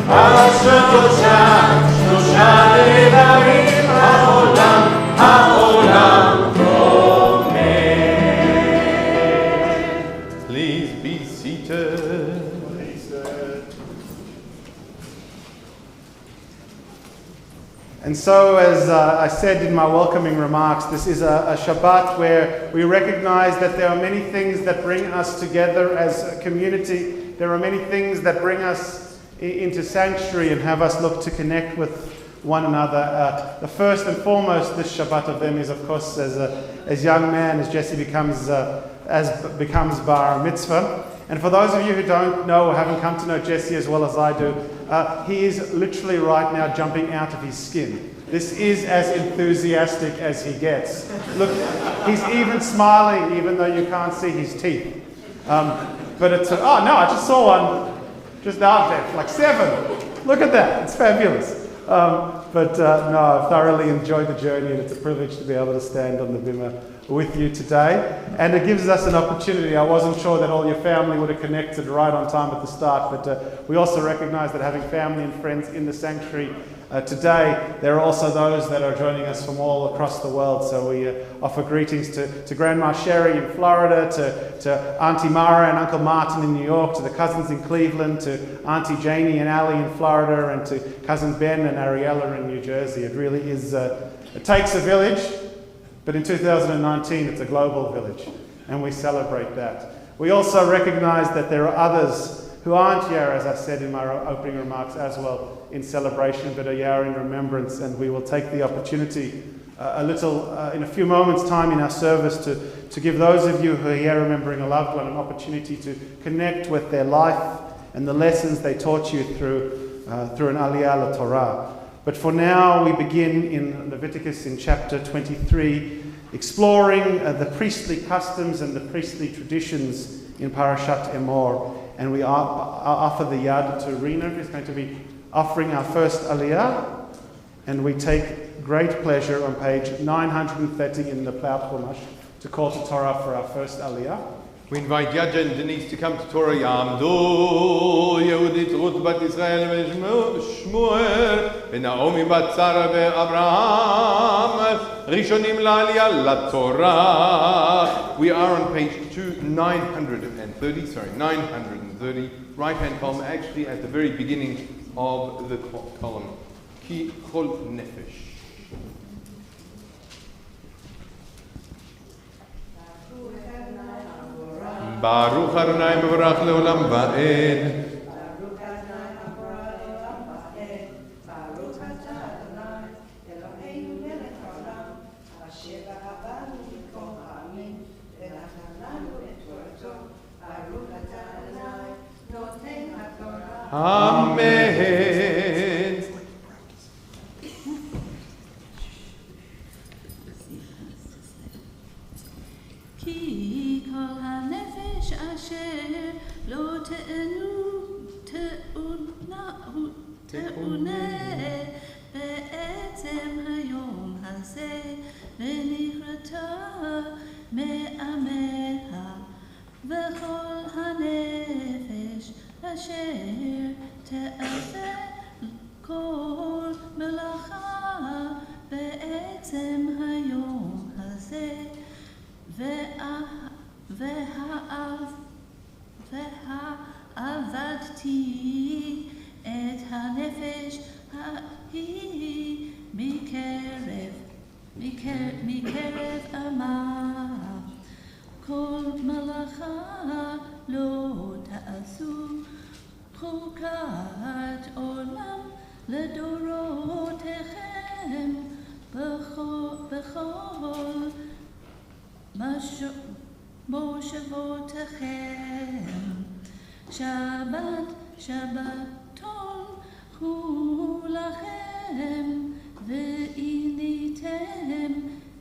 על שלושה דברים העולם עומד. Please be seated. And so, as I said in my welcoming remarks, this is a Shabbat where we recognize that there are many things that bring us together as a community. There are many things that bring us into sanctuary and have us look to connect with one another. The first and foremost this Shabbat of them is, of course, as young man, as Jesse becomes bar mitzvah. And for those of you who don't know or haven't come to know Jesse as well as I do, he is literally right now jumping out of his skin. This is as enthusiastic as he gets. Look, he's even smiling even though you can't see his teeth. But it's, oh no, I just saw one just out there, like 7. Look at that, it's fabulous. No, I've thoroughly enjoyed the journey and it's a privilege to be able to stand on the bimah with you today. And it gives us an opportunity. I wasn't sure that all your family would have connected right on time at the start, but we also recognize that having family and friends in the sanctuary today, there are also those that are joining us from all across the world. So we offer greetings to Grandma Sherry in Florida, to Auntie Mara and Uncle Martin in New York, to the cousins in Cleveland, to Auntie Janie and Ali in Florida, and to cousins Ben and Ariella in New Jersey. It really is, it takes a village, but in 2019 it's a global village, and we celebrate that. We also recognize that there are others who aren't here, as I said in my opening remarks as well, in celebration, but are here in remembrance, and we will take the opportunity in a few moments' time in our service to give those of you who are here remembering a loved one an opportunity to connect with their life and the lessons they taught you through an Aliyah LaTorah. But for now, we begin in Leviticus in chapter 23, exploring the priestly customs and the priestly traditions in Parashat Emor. And we offer the yad to Rena, who's going to be offering our first Aliyah. And we take great pleasure on page 930 in the Plough Chumash to call to Torah for our first Aliyah. We invite Yadja and Denise to come to Torah. Yamdu Yehudit Ruth bat Israel Shmuel Naomi bat Sarah Abraham Rishonim la'aliyah LaTorah. We are on page 930, right-hand column, actually at the very beginning of the column. Ki Chol Nefesh. Baruch Adonai mevorach leolam va'ed. Baruch Adonai mevorach leolam va'ed. Baruch Adonai Eloheinu melech haolam asher ba'abanu mכל העמים ונתננו את תורתו. Baruch Adonai נותן התורה. Amen. כי כל הנפש תעונה בעצם היום הזה ונראתה מעמיה וכל הנפש אשר תעשה כל מלאכה בעצם היום הזה ועבדתי את הנפש ההיא מקרב עמה כל מלאכה לא תעשו חוקת עולם לדורותיכם בכל מושבותיכם שבת שבתון הוא לכם ועיניתם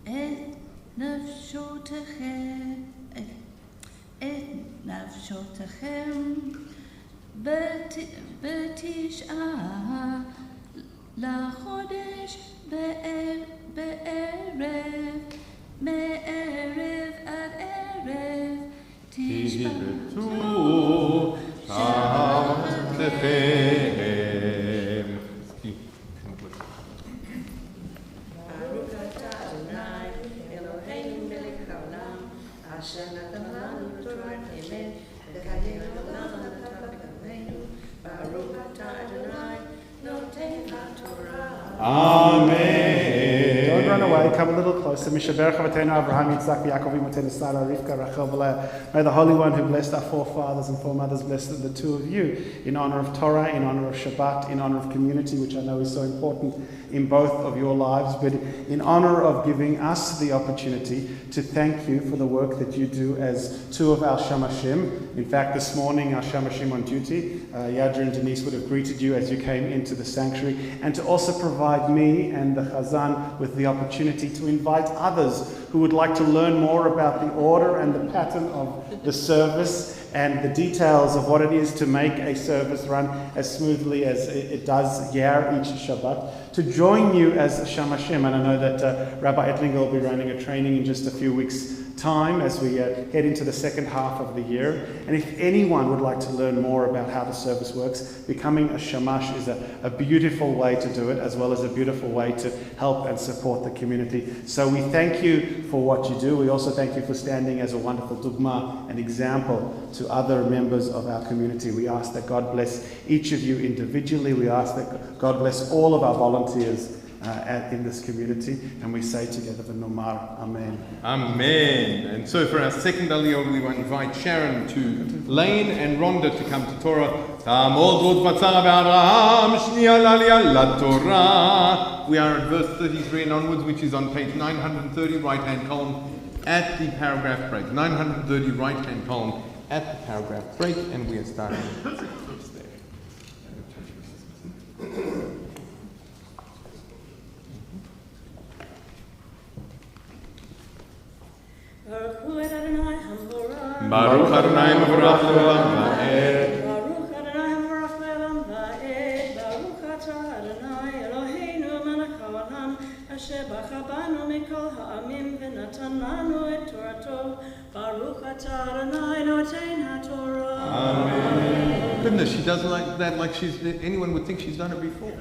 את נפשותיכם בתשעה לחודש מערב עד ערב תשבתו שבתכם. ברוך אתה אדוני אלוהינו מלך העולם אשר נתן לנו תורת אמת לקיים עולם אתה בקרבנו. ברוך אתה אדוני נותן התורה. Amen. Don't run away, come a little closer. Mishaberach Avotenu Avraham, Yitzchak, Yaakov, Imotenu, Sarah, Rivka, Rachel, Leah. May the Holy One who blessed our forefathers and foremothers bless the two of you in honor of Torah, in honor of Shabbat, in honor of community, which I know is so important in both of your lives, but in honor of giving us the opportunity to thank you for the work that you do as two of our Shamashim. In fact, this morning our Shamashim on duty, Yadra and Denise would have greeted you as you came into the sanctuary, and to also provide me and the Chazan with the opportunity to invite others who would like to learn more about the order and the pattern of the service and the details of what it is to make a service run as smoothly as it does here each Shabbat, to join you as Shamashim. And I know that Rabbi Ettlinger will be running a training in just a few weeks' time as we head into the second half of the year. And if anyone would like to learn more about how the service works, becoming a shamash is a beautiful way to do it, as well as a beautiful way to help and support the community. So we thank you for what you do. We also thank you for standing as a wonderful dugma, an example to other members of our community. We ask that God bless each of you individually. We ask that God bless all of our volunteers in this community, and we say together the Nomar, Amen. Amen. And so for our second aliyah, we want to invite Sharon to Lane and Rhonda to come to Torah. We are at verse 33 and onwards, which is on page 930, right-hand column, at the paragraph break. 930, right-hand column, at the paragraph break, and we are starting there. Baruch Adonai Mevorach Leolam Va'ed. Baruch Adonai Mevorach Leolam Va'ed. Baruch Atah Adonai Eloheinu Melech Haolam Asher bacha banu mikol ha'amim v'natan lanu et Torato. Baruch Atah Adonai Noten HaTorah. Amen. Goodness, she does like that like anyone would think she's done it before.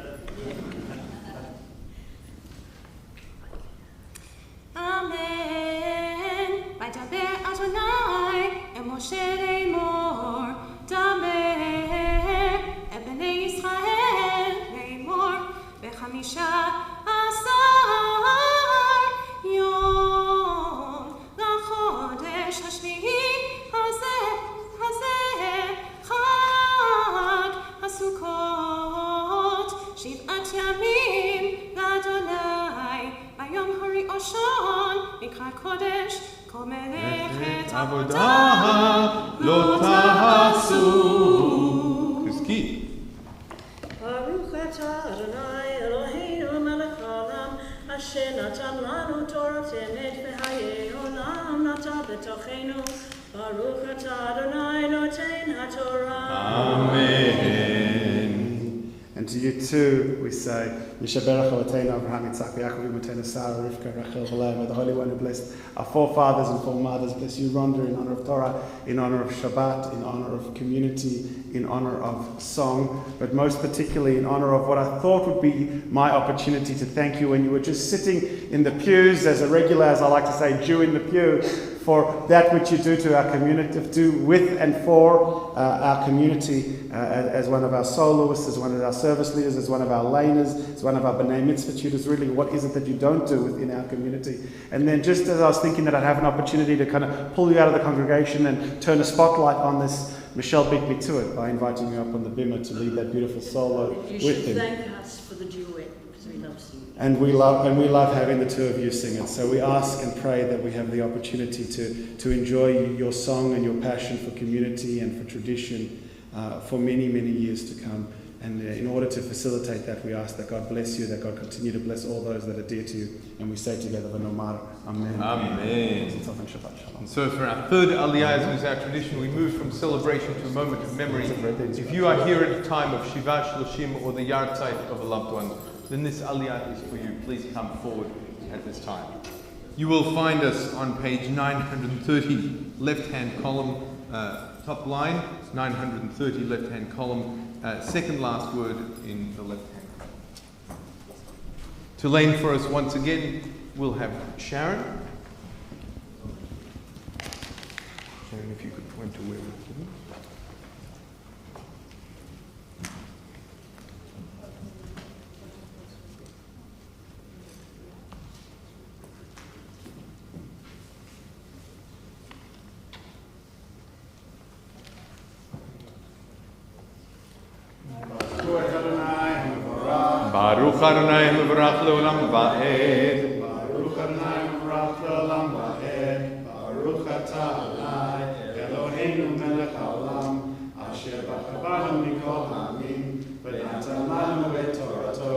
Amen. Vaydaber Adonai el Moshe לאמור, דבר אל בני ישראל לאמור, ב15 יום לחודש השביעי הזה חג הסוכות, 7 ימים לאדוני, ביום הראשון מקרא קודש, כל מלאכת עבודה לא תעשו. חזקי. ברוך אתה אדוני אלוהינו מלך העולם אשר נתן לנו תורת אמת וחיי עולם נטע בתוכנו. ברוך אתה אדוני נותן min haTorah. Amen. And to you too, we say, Yishaberach Eloteinu Avraham, Yitzchak, Yaakov, Imotenu, Sarah, Rivka, Rachel, Leah. May the Holy One who blessed our forefathers and foremothers bless you, Rhonda, in honor of Torah, in honor of Shabbat, in honor of community, in honor of song, but most particularly in honor of what I thought would be my opportunity to thank you when you were just sitting in the pews as a regular, as I like to say, Jew in the pew, for that which you do to our community, do with and for our community, as one of our soloists, as one of our service leaders, as one of our laners, as one of our B'nai Mitzvah tutors. Really, what is it that you don't do within our community? And then just as I was thinking that I'd have an opportunity to kind of pull you out of the congregation and turn a spotlight on this, Michelle beat me to it by inviting you up on the bimmer to lead that beautiful solo You with should him. thank us for the duet, because we love singing. And we love having the two of you sing it. So we ask and pray that we have the opportunity to enjoy your song and your passion for community and for tradition for many, many years to come. And in order to facilitate that, we ask that God bless you, that God continue to bless all those that are dear to you. And we say together, V'nomar, Amen. Amen. And so for our third Aliyah, as is our tradition, we move from celebration to a moment of memory. If you are here at a time of Shiva Shloshim or the Yahrzeit of a loved one, then this Aliyah is for you. Please come forward at this time. You will find us on page 930, left-hand column, top line, 930, left-hand column, second last word in the left-hand column. To lane for us once again, we'll have Sharon. Sharon, if you could point to where we're sitting. Baruch Adonai Mevorach Leolam Va'ed. Baruch Adonai Mevorach Leolam Va'ed. Baruch Atah Adonai Eloheinu Melech Haolam Asher B'Chavanu Mikol Ha'amin V'natan Lanu Et Torato.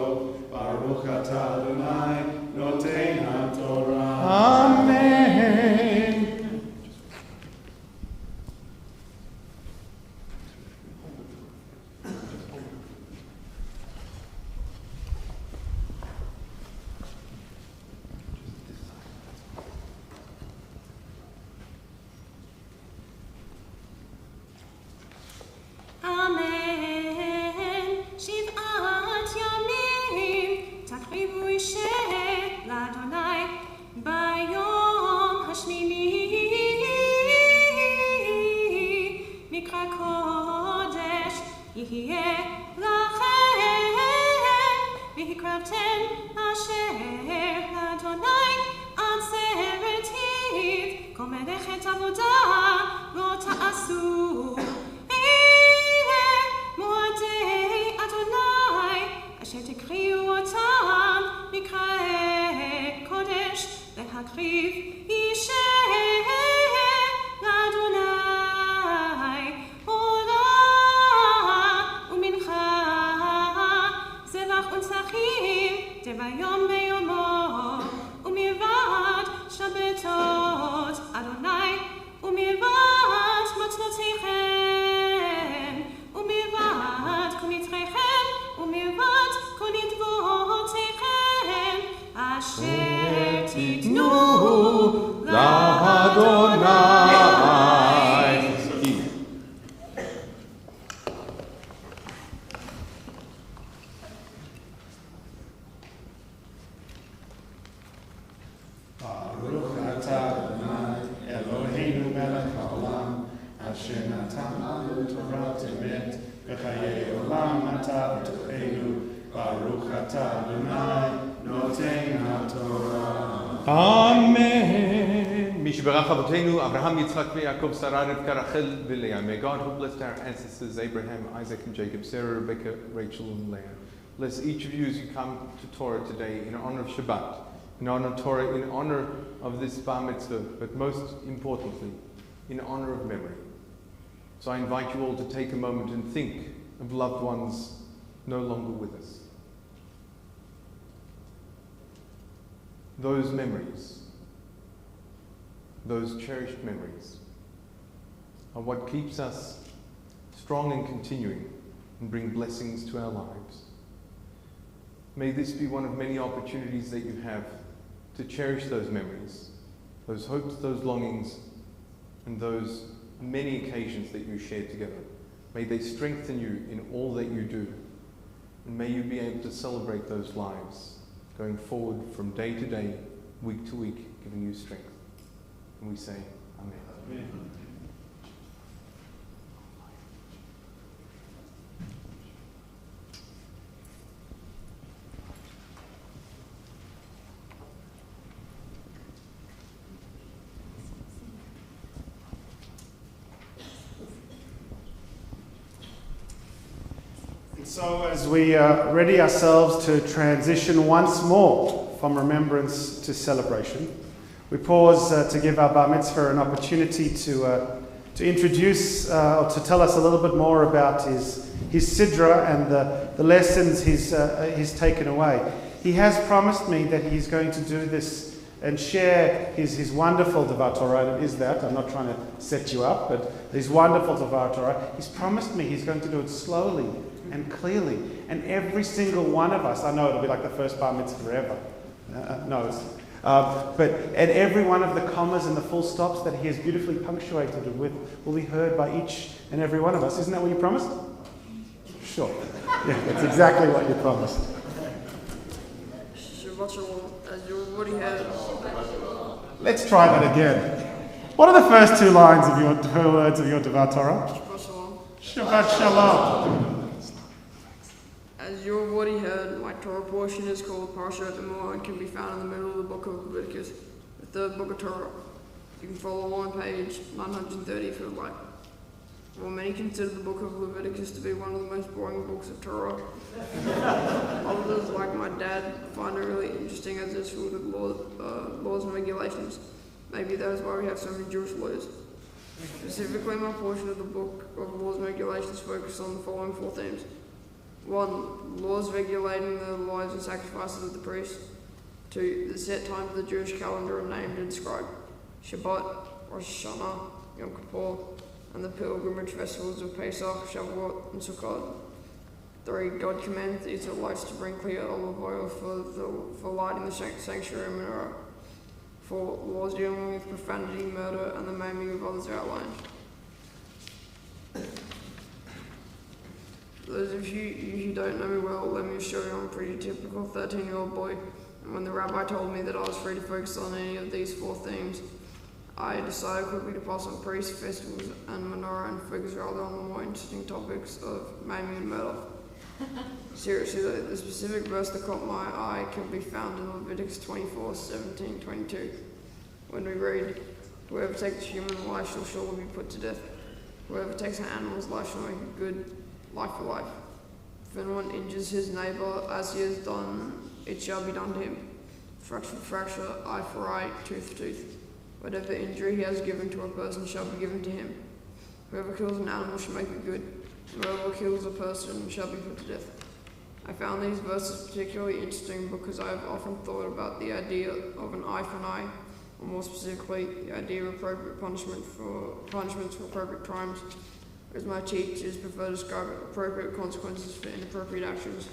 Baruch Atah Adonai Noten HaTorah. Amen. Amen. Shivat yamim takrivu ishe l'Adonai bayom hashmini mikra kodesh yihye lachem v'hikravtem asher l'Adonai ad seretiv kol melechet avodah lo ta'asu. Hakriv Ishe Adonai Ola Umincha Zevach Unsachim Devayom Beyomo Umirvat Shabbatot Adonai Umirvat Matznotichem Umirvat Kunitrechem Umirvat Kunitvotechem Asher Titnu L'Adonai. Baruch Atah Adonai Eloheinu Melech Haolam Asher Natan Lanu Torah Emet V'chayei Olam Atah B'tocheinu. Baruch Atah Adonai Noten HaTorah. Amen. Mishberach Avotenu, Abraham, Yitzchak, Yaakov, Sarah, Rivka, Rachel, Leah. May God, who blessed our ancestors Abraham, Isaac, and Jacob, Sarah, Rebecca, Rachel, and Leah, bless each of you as you come to Torah today in honor of Shabbat, in honor of Torah, in honor of this Bar Mitzvah, but most importantly, in honor of memory. So I invite you all to take a moment and think of loved ones no longer with us. Those memories, those cherished memories, are what keeps us strong and continuing, and bring blessings to our lives. May this be one of many opportunities that you have to cherish those memories, those hopes, those longings, and those many occasions that you shared together. May they strengthen you in all that you do. And may you be able to celebrate those lives going forward from day to day, week to week, giving you strength. And we say, Amen. Amen. So as we ready ourselves to transition once more from remembrance to celebration, we pause to give our Bar Mitzvah an opportunity to introduce or to tell us a little bit more about his Sidra and the lessons he's taken away. He has promised me that he's going to do this and share his wonderful Devar Torah, and it is that. I'm not trying to set you up, but his wonderful Devar Torah. He's promised me he's going to do it slowly and clearly. And every single one of us, I know it'll be like the first Bar Mitzvah forever. But and every one of the commas and the full stops that he has beautifully punctuated with will be heard by each and every one of us. Isn't that what you promised? Sure. Yeah, that's exactly what you promised. Shabbat Shalom, as you already heard. Let's try that again. What are the first two lines of your two words of your Devar Torah? Shabbat Shalom. Shabbat Shalom. As you have already heard, my Torah portion is called Parashat Emor and can be found in the middle of the book of Leviticus, the third book of Torah. You can follow along on page 930 if you would like. While many consider the book of Leviticus to be one of the most boring books of Torah, others, like my dad, find it really interesting as it's filled with laws and regulations. Maybe that is why we have so many Jewish lawyers. Specifically, my portion of the book of laws and regulations focuses on the following four themes. 1. Laws regulating the lives and sacrifices of the priests. 2. The set times of the Jewish calendar are named and described. Shabbat, Rosh Hashanah, Yom Kippur, and the pilgrimage festivals of Pesach, Shavuot, and Sukkot. 3. God commands the Israelites to bring clear olive oil for lighting the sanctuary menorah. 4. Laws dealing with profanity, murder, and the maiming of others are outlined. Those of you who don't know me well, let me assure you I'm a pretty typical 13-year-old boy, and when the rabbi told me that I was free to focus on any of these four themes, I decided quickly to pass on priests, festivals, and menorah and focus rather on the more interesting topics of maiming and murder. Seriously though, the specific verse that caught my eye can be found in Leviticus 24:17-22, when we read, "Whoever takes a human life shall surely be put to death. Whoever takes an animal's life shall make a good life for life. If anyone injures his neighbour as he has done, it shall be done to him. Fracture for fracture, eye for eye, tooth for tooth. Whatever injury he has given to a person shall be given to him. Whoever kills an animal shall make it good. Whoever kills a person shall be put to death." I found these verses particularly interesting because I have often thought about the idea of an eye for an eye, or more specifically, the idea of appropriate punishments for appropriate crimes, as my teachers prefer to describe appropriate consequences for inappropriate actions.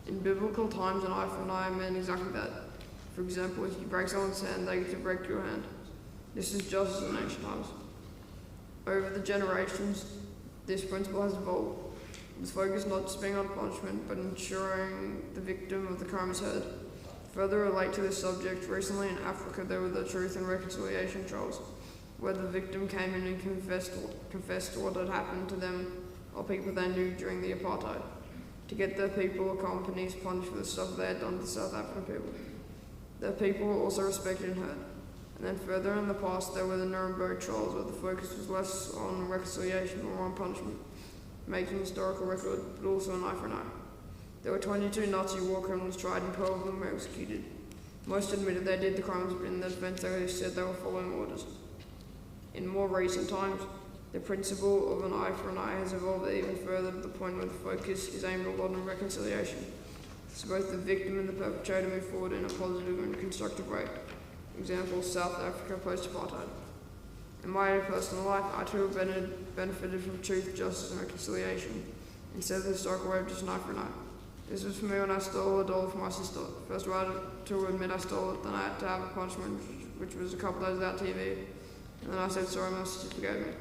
In biblical times, an eye for an eye meant exactly that. For example, if you break someone's hand, they get to break your hand. This is just as in ancient times. Over the generations, this principle has evolved, with focus not just being on punishment, but ensuring the victim of the crime is heard. Further relate to this subject, recently in Africa there were the Truth and Reconciliation trials, where the victim came in and confessed what had happened to them or people they knew during the apartheid, to get their people or companies punished for the stuff they had done to South African people. Their people were also respected and heard. And then further in the past there were the Nuremberg trials, where the focus was less on reconciliation or on punishment, making historical record, but also an eye for an eye. There were 22 Nazi war criminals tried and 12 of them were executed. Most admitted they did the crimes, but in their defense they said they were following orders. In more recent times, the principle of an eye for an eye has evolved even further to the point where the focus is aimed a lot on reconciliation, so both the victim and the perpetrator move forward in a positive and constructive way. Example, South Africa post-apartheid. In my own personal life, I too have benefited from truth, justice, and reconciliation, instead of the historical way of just eye for an eye. This was for me when I stole $1 from my sister. First I had to admit I stole it, then I had to have a punishment, which was a couple days without TV, and then I said sorry, my sister forgave me.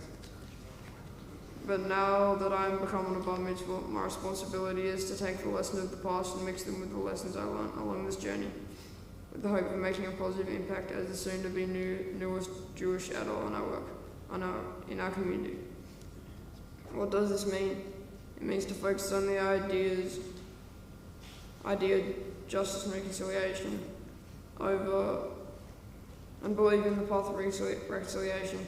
But now that I am becoming a bar mitzvah, my responsibility is to take the lessons of the past and mix them with the lessons I learned along this journey, with the hope of making a positive impact as the soon-to-be newest Jewish adult in our community. What does this mean? It means to focus on the idea justice and reconciliation and believe in the path of reconciliation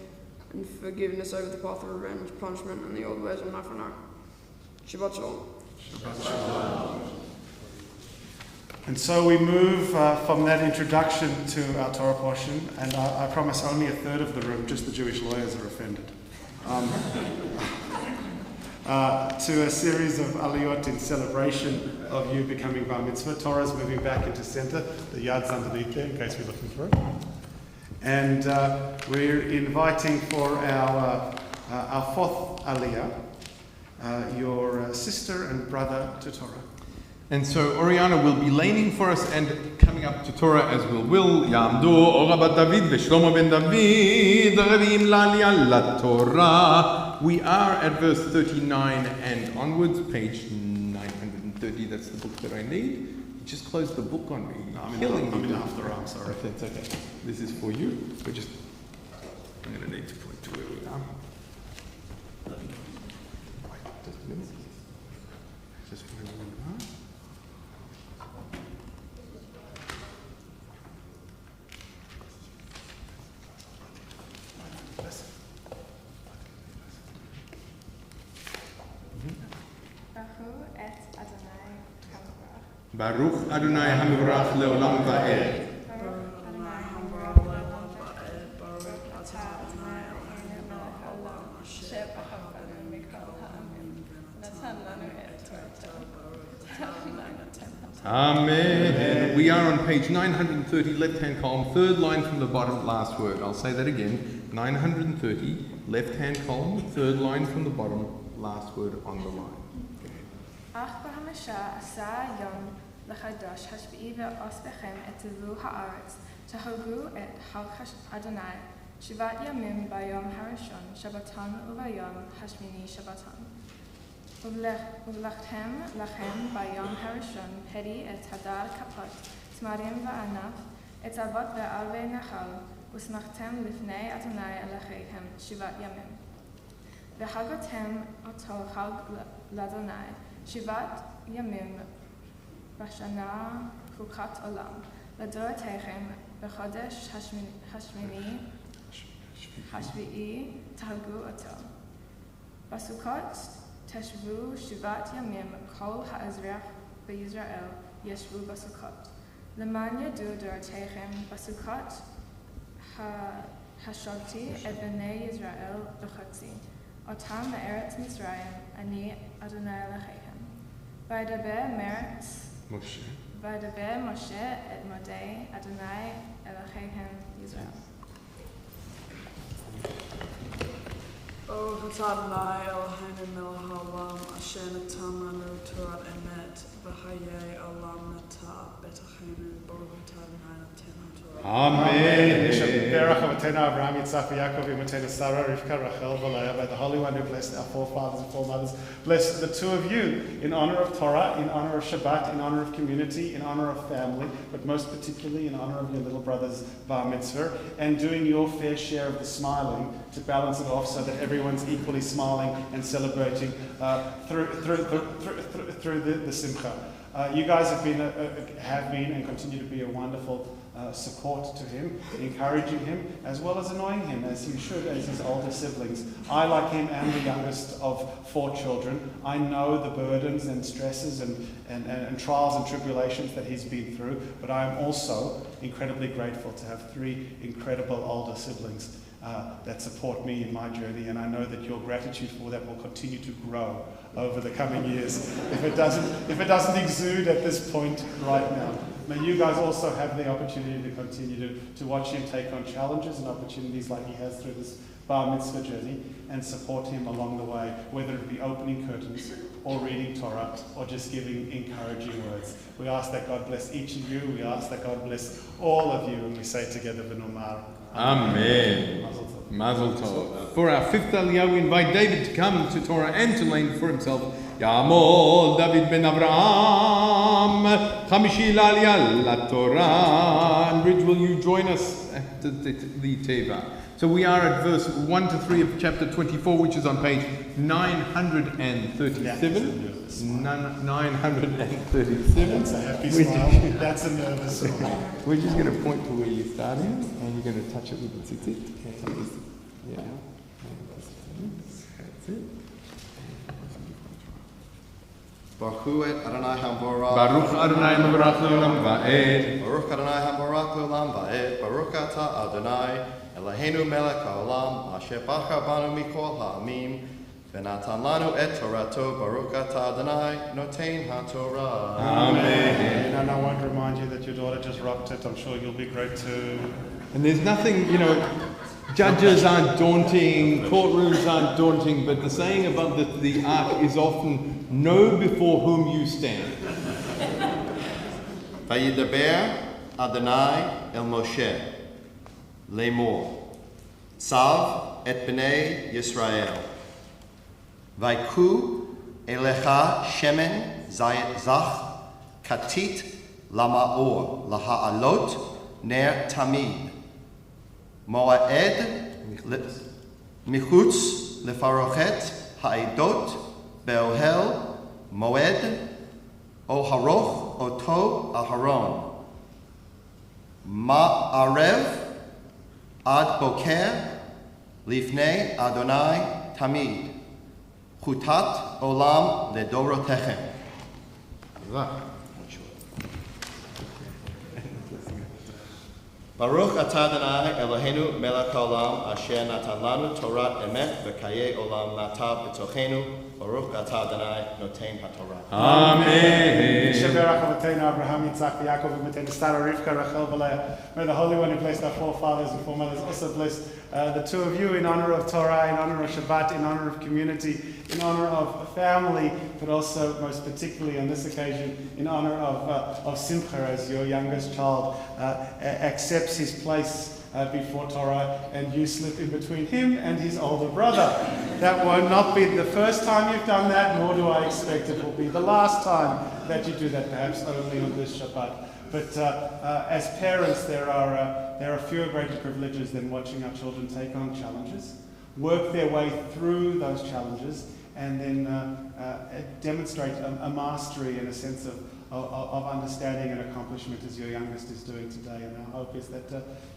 and forgiveness over the path of revenge, punishment, and the old ways of eye for an eye. Shabbat Shalom. Shabbat Shalom. And so we move from that introduction to our Torah portion, and I promise only a third of the room, just the Jewish lawyers, are offended. To a series of aliyot in celebration of you becoming bar mitzvah. Torah's moving back into center. The yad's underneath there in case we're looking for it. And we're inviting for our fourth aliyah, your sister and brother to Torah. And so Oriana will be laning for us and coming up to Torah as will. Yamdu Ora bat David v'Shlomo ben David Ravim la'aliyah laTorah. We are at verse 39 and onwards, page 930. That's the book that I need. You just closed the book on me. I'm in after, I'm sorry. That's okay. This is for you. I'm going to need to point to where we are. Wait, just a minute. Just where we are. Baruch Adonai Hamevorach Leolam Va'ed. Amen. We are on page 930, left-hand column, third line from the bottom, last word. I'll say that again. 930, left-hand column, third line from the bottom, last word on the line. אך בהמשע עשה היום לחדש השביעי ועושכם את תבוא הארץ, תהרגו את הלך אדוני, 7 ימים ביום הראשון שבתון וביום השמיני שבתון. ובלכתם לכם ביום הראשון פרי את הדר כפות, תמרים וענף, את אבות וערבי נחל, ושמחתם לפני אדוני אלוהיכם 7 ימים. וחגתם אותו חג לאדוני, 7 ימים בשנה חוקת עולם, לדורותיכם בחודש השביעי תהרגו אותו. בסוכות תשבו 7 ימים, כל האזרח בישראל ישבו בסוכות. למען ידעו דורותיכם בסוכות השלטי את בני ישראל בחצי, אותם מארץ מצרים, אני אדוני אלוהיכם. וידבר משה את מודי אדוני אלוהיכם ישראל. ברוך אתה אדוני אלוהינו מלך העולם אשר נתן לנו תורת אמת וחיי עולם נטע בתוכנו. ברוך אתה אדוני נותן התורה. Amen. Berach Avotenu Abraham, Yitzchak, Yaakov, Imotenu Sarah, Rivka, Rachel, Leah, by the Holy One who blessed our forefathers and foremothers. Bless the two of you in honor of Torah, in honor of Shabbat, in honor of community, in honor of family, but most particularly in honor of your little brother's bar mitzvah, and doing your fair share of the smiling to balance it off so that everyone's equally smiling and celebrating through the simcha. You guys have been and continue to be a wonderful support to him, encouraging him, as well as annoying him, as you should, as his older siblings. I, like him, am the youngest of 4 children. I know the burdens and stresses and trials and tribulations that he's been through, but I am also incredibly grateful to have 3 incredible older siblings that support me in my journey, and I know that your gratitude for that will continue to grow over the coming years if it doesn't exude at this point right now. May you guys also have the opportunity to continue to watch him take on challenges and opportunities like he has through this bar mitzvah journey and support him along the way, whether it be opening curtains or reading Torah or just giving encouraging words. We ask that God bless each of you. We ask that God bless all of you. And we say together, V'nomar. Amen. Mazel tov. For our fifth Aliyah, we invite David to come to Torah and to learn for himself. Ya'amol David ben Avraham, Chamishi l'Aliyah LaTorah. And Bridge, will you join us at the Teva? So we are at verse 1 to 3 of chapter 24, which is on page 937. 937. That's a happy smile. That's a nervous smile. We're just going to point to where you started, and you're going to touch it with the tzitzit. Yeah. That's it. Baruch Adonai Hamborach. Baruch Adonai Hamborach Leolam Va'ed. Baruch Adonai Hamborach Leolam Va'ed. Baruch Ata Adonai Eloheinu Melech HaOlam Asher Bacha Banu Mikol Ha'amim V'natan Lanu Et Torato. Baruch Ata Adonai Notein HaTorah. Amen. And I want to remind you that your daughter just rocked it. I'm sure you'll be great too. And there's nothing, judges aren't daunting, courtrooms aren't daunting, but the saying about the ark is often, know before whom you stand. Vayidaber Adonai El Moshe Lemor Tzav et Bnei Yisrael Vaiku Elecha Shemen Zach Katit Lamaor Laha'alot Ner Tamid Moed Michutz Lefarochet Ha'edot Be'ohel Moed Oharoch Oto Aharon Ma'arev Ad Boker Lifnei Adonai Tamid Chutat Olam Ledorotechem. Baruch Atah Adonai Eloheinu Melech HaOlam Asher Natan Lanu Torah Emet V'Kayei Olam Nata B'Tochenu. Baruch Atah Adonai Notein HaTorah. Amen. Sheberach Avotenu Abraham, Yitzchak, Yaakov, V'Mitenu Sarah, Rivka, Rachel, V'Leah. May the Holy One who blessed our forefathers and foremothers also bless the two of you in honor of Torah, in honor of Shabbat, in honor of community, in honor of family, but also most particularly on this occasion in honor of Simcha, as your youngest child accepts his place before Torah, and you slip in between him and his older brother. That will not be the first time you've done that, nor do I expect it will be the last time that you do that, perhaps only on this Shabbat. But as parents, there are fewer greater privileges than watching our children take on challenges, work their way through those challenges, and then demonstrate a mastery and a sense of understanding and accomplishment as your youngest is doing today. And our hope is that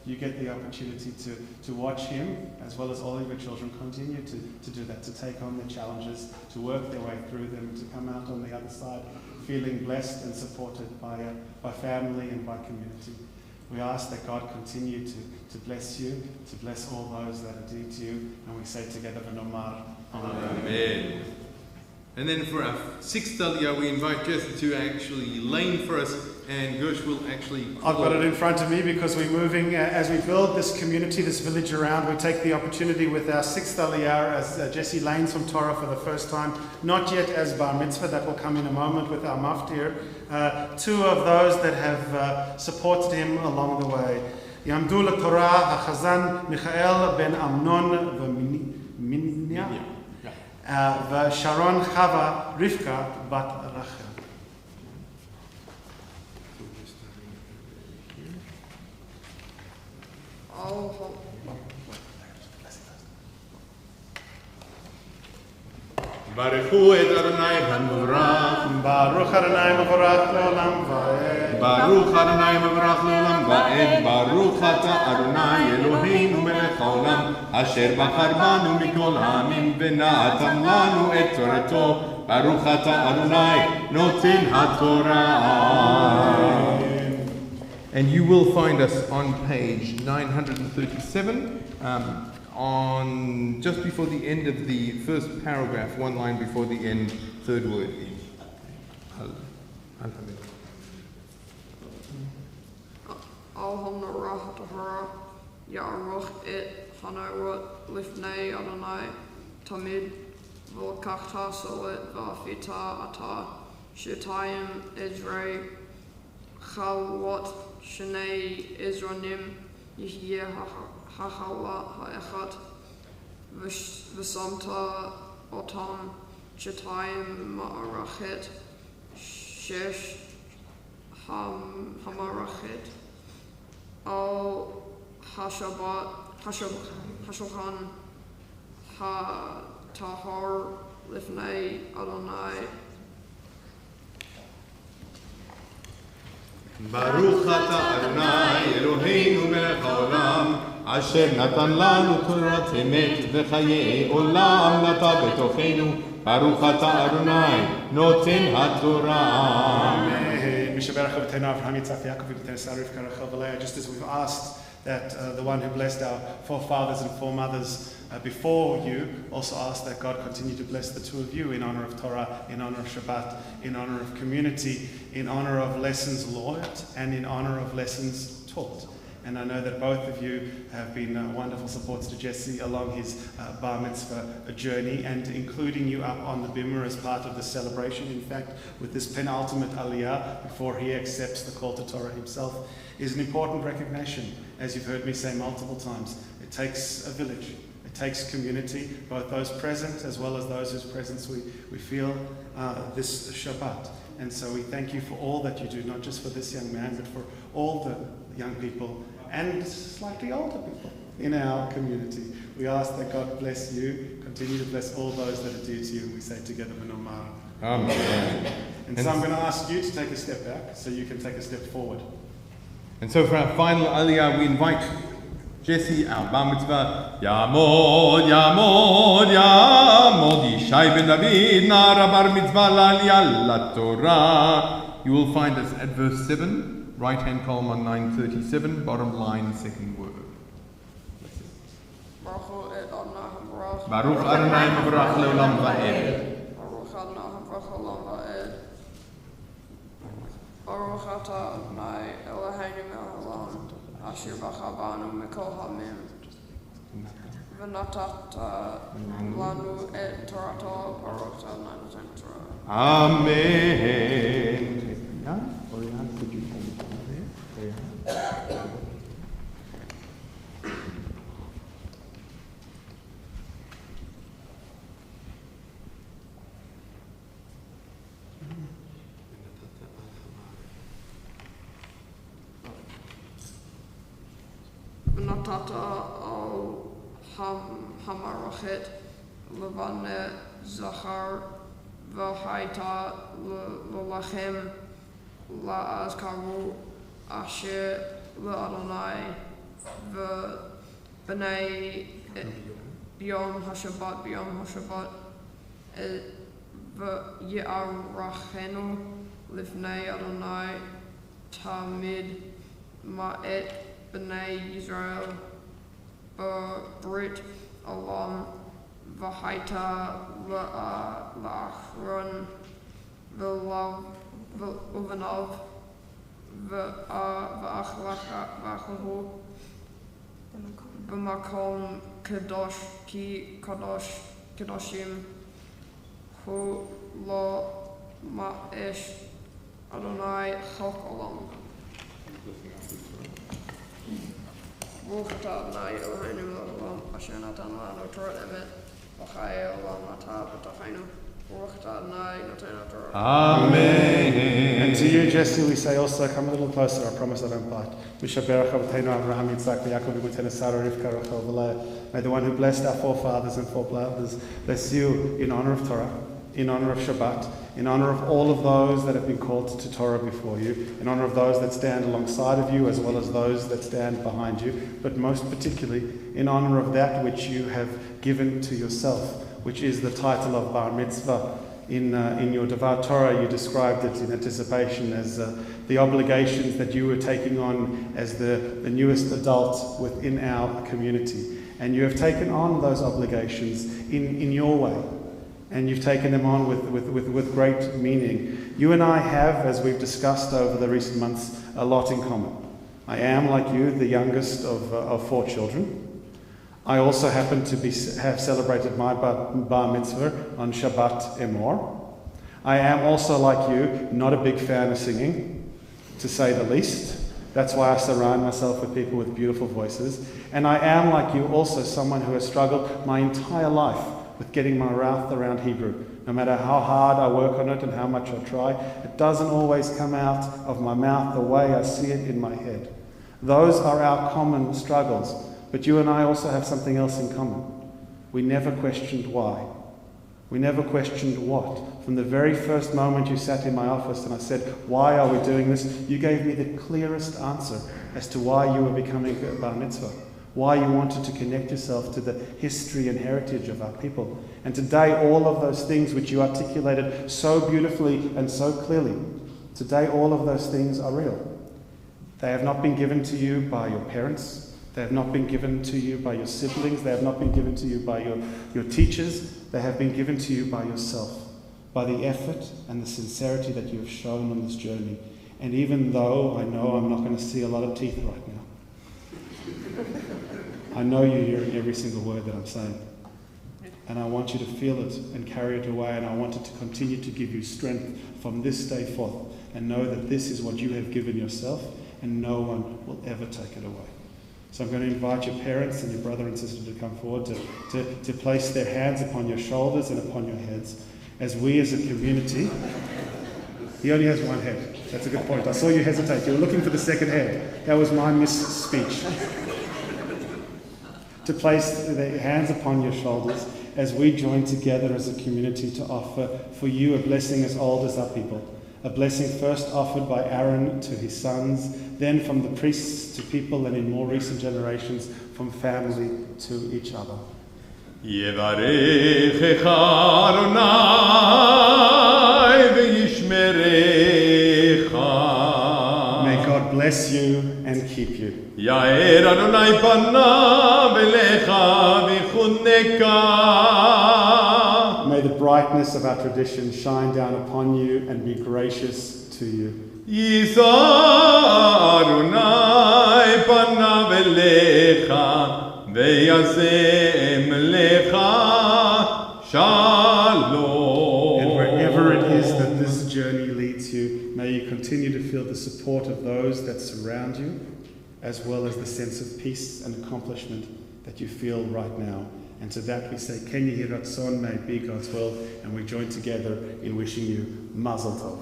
you get the opportunity to watch him, as well as all of your children, continue to do that, to take on the challenges, to work their way through them, and to come out on the other side feeling blessed and supported by family and by community. We ask that God continue to bless you, to bless all those that are dear to you, and we say together, V'nomar. Amen. And then for our sixth Aliyah, we invite Jesse to actually lane for us, and Gersh will actually... I've got it in front of me because we're moving, as we build this community, this village around, we take the opportunity with our sixth Aliyah as Jesse lanes from Torah for the first time, not yet as bar mitzvah, that will come in a moment with our maftir. Two of those that have supported him along the way. Yamdu LaTorah, HaChazan Michael ben Amnon v'Minya. Sharon Chava Rivka bat Rachel. Baruch Adonai Hamborach. Baruch Adonai Hamborach Leolam Va'ed. Baruch Adonai Hamborach Leolam Va'ed. Baruch Ata Adonai Eloheinu Melech HaOlam Asher Bachar Banu Mikol Ha'amim V'natan Lanu Et Torato. Baruch Ata Adonai Noten HaTorah. And you will find us on page 937. On just before the end of the first paragraph, one line before the end, third word in. Al-Hamna Rahatahara Ya'aruch et Tanawat Lifnei Adonai Tamid Volkachta Solet Vafita Ata Shetayim Ezrei Chalwat Shnei Ezranim Yihye Hachala Ha'echat V'samta Otam Shetayim Ma'arachet Shesh Hamarachet Al Hashabat Hashulchan Ha-Tahar Lifnei Adonai Baruch Ata Adonai Eloheinu melech haolam Asher natan lanu Torah emet v'chayei olam nata betochenu Baruch Ata Adonai noten haTorah. Just as we've asked that the one who blessed our forefathers and foremothers before you also ask that God continue to bless the two of you in honor of Torah, in honor of Shabbat, in honor of community, in honor of lessons learned, and in honor of lessons taught. And I know that both of you have been wonderful supports to Jesse along his bar mitzvah journey, and including you up on the bimmer as part of the celebration. In fact, with this penultimate aliyah, before he accepts the call to Torah himself, is an important recognition. As you've heard me say multiple times, it takes a village. It takes community, both those present as well as those whose presence we feel this Shabbat. And so we thank you for all that you do, not just for this young man, but for all the young people and slightly older people in our community. We ask that God bless you, continue to bless all those that are dear to you, and we say together, Menomar. Amen. And so I'm going to ask you to take a step back so you can take a step forward. And so for our final aliyah, we invite Jesse, our bar mitzvah, Yamod, Yamod, Yamod, Yishai ben David, Nara bar mitzvah l'aliyah la Torah. You will find us at verse 7, right-hand column on 937, bottom line, second word. Baruch Adonai Mevorach leolam va'ed. Baruch Adonai Mevorach leolam va'ed. Baruch Ata Adonai Eloheinu melech haolam Asher b'chabanu mikol ha'amim v'natata lanu et Torato Baruch Adonai noten Torah. Amen. Oriana, could you hold it there? V'natata al hamarachet levane zachar v'haita l'lachem la'azkaru asher l'Adonai v'bnei b'yom hashabbat v'yi'arachenu lifnei Adonai tamid ma'et b'nei Yisrael b'brit olam v'haita l'achron v'lavav v'achlahu b'makom kadosh ki kadoshim hu lo ma'esh Adonai chok olam. Baruch Ata Adonai Eloheinu melech haolam Asher natan lanu Torah emet v'chayei olam nata b'tochenu. Baruch Ata Adonai noten Torah. Amen. And to you, Jesse, we say also, come a little closer. I promise I don't bite. Mishaberach Avotenu Abraham, Yitzchak, Yaakov, Yimutenu, Sarah, Rivka, Rachel, V'leah. May the one who blessed our forefathers and forebrothers bless you in honor of Torah, in honor of Shabbat, in honor of all of those that have been called to Torah before you, in honor of those that stand alongside of you as well as those that stand behind you, but most particularly in honor of that which you have given to yourself, which is the title of Bar Mitzvah. In your Devar Torah, you described it in anticipation as the obligations that you were taking on as the newest adult within our community. And you have taken on those obligations in your way. And you've taken them on with great meaning. You and I have, as we've discussed over the recent months, a lot in common. I am, like you, the youngest of 4 children. I also happen to have celebrated my bar mitzvah on Shabbat Emor. I am also, like you, not a big fan of singing, to say the least. That's why I surround myself with people with beautiful voices. And I am, like you, also someone who has struggled my entire life with getting my mouth around Hebrew. No matter how hard I work on it and how much I try, it doesn't always come out of my mouth the way I see it in my head. Those are our common struggles. But you and I also have something else in common. We never questioned why. We never questioned what. From the very first moment you sat in my office and I said, why are we doing this? You gave me the clearest answer as to why you were becoming a bar mitzvah. Why you wanted to connect yourself to the history and heritage of our people. And today, all of those things which you articulated so beautifully and so clearly, today all of those things are real. They have not been given to you by your parents. They have not been given to you by your siblings. They have not been given to you by your teachers. They have been given to you by yourself, by the effort and the sincerity that you have shown on this journey. And even though I know I'm not going to see a lot of teeth right now, I know you're hearing every single word that I'm saying. And I want you to feel it and carry it away, and I want it to continue to give you strength from this day forth. And know that this is what you have given yourself, and no one will ever take it away. So I'm going to invite your parents and your brother and sister to come forward to place their hands upon your shoulders and upon your heads. As we as a community, he only has one head. That's a good point. I saw you hesitate. You were looking for the second head. That was my misspeech. To place their hands upon your shoulders as we join together as a community to offer for you a blessing as old as our people. A blessing first offered by Aaron to his sons, then from the priests to people, and in more recent generations, from family to each other. Yevarechecha Adonai v'yishmerecha. May God bless you and keep you. Yair Adonai panav elecha v'chuneka. May the brightness of our tradition shine down upon you and be gracious to you. Yisa Adonai panav elecha ve'yasem lecha shalom. And wherever it is that this journey leads you, may you continue to feel the support of those that surround you, as well as the sense of peace and accomplishment that you feel right now. And to that we say, Ken Yehi Ratzon, may it be God's will, and we join together in wishing you Mazel Tov.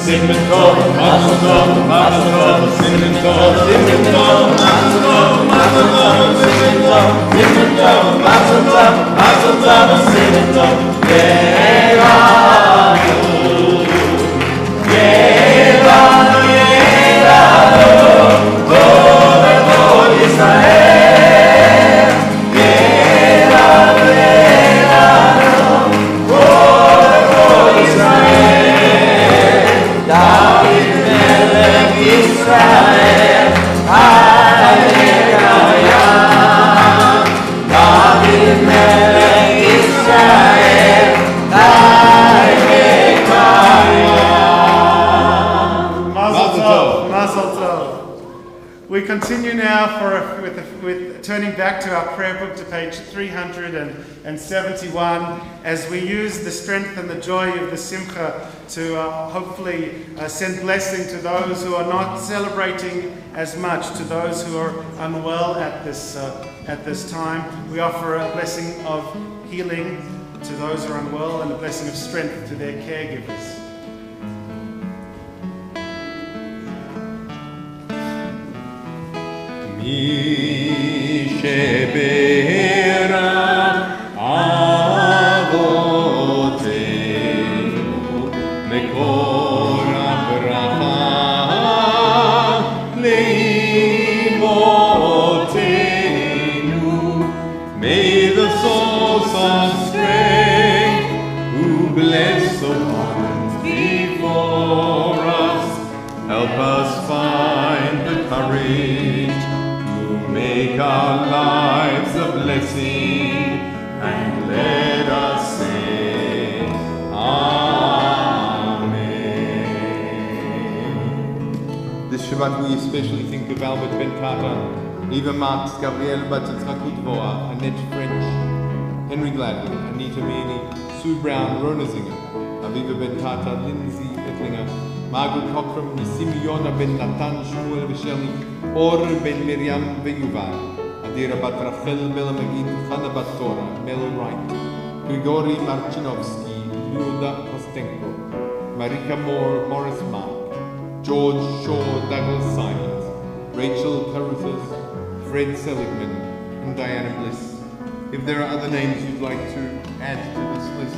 Simmen Tov, Mazel Tov, Mazel Tov, Simmen Tov, Simmen Tov, Mazel Tov, Mazel Tov, Simmen Tov, Simmen Tov, Mazel Tov, Mazel Tov, Simmen Tov, Ye'eranu, Ye'eranu, Ye'eranu, Kol Yisrael, Ye'eranu, Ye'eranu, Kol Yisrael, David Melech Yisrael, Hallelujah, David Melech Yisrael, Hallelujah. Mazel Tov, Mazel Tov. We continue now with turning back to our prayer book to page 371 as we use the strength and the joy of the Simcha to hopefully send blessing to those who are not celebrating as much, to those who are unwell at this time. We offer a blessing of healing to those who are unwell and a blessing of strength to their caregivers. Mi shebera avotenu mekor habracha leimotenu. May the source of strength who bless the ones before us help us find the courage make our lives a blessing, and let us say, Amen. This Shabbat we especially think of Albert Ben Tata, Eva Marks, Gabrielle Batzakutvoa, Annette French, Henry Gladwin, Anita Meany, Sue Brown, Rona Zinger, Aviva Ben Tata, Lindsay Ettlinger, Margaret Cockram, Simeona Ben Natan, Shmuel Visheli, Or Ben Miriam Veyuvan, Adira Bat Rachel Bela Magid, Chana Bat Torah, Mel Wright, Grigori Marchinovsky, Luda Kostenko, Marika Moore, Morris Mark, George Shaw, Douglas Simons, Rachel Caruthers, Fred Seligman, and Diana Bliss. If there are other names you'd like to add to this list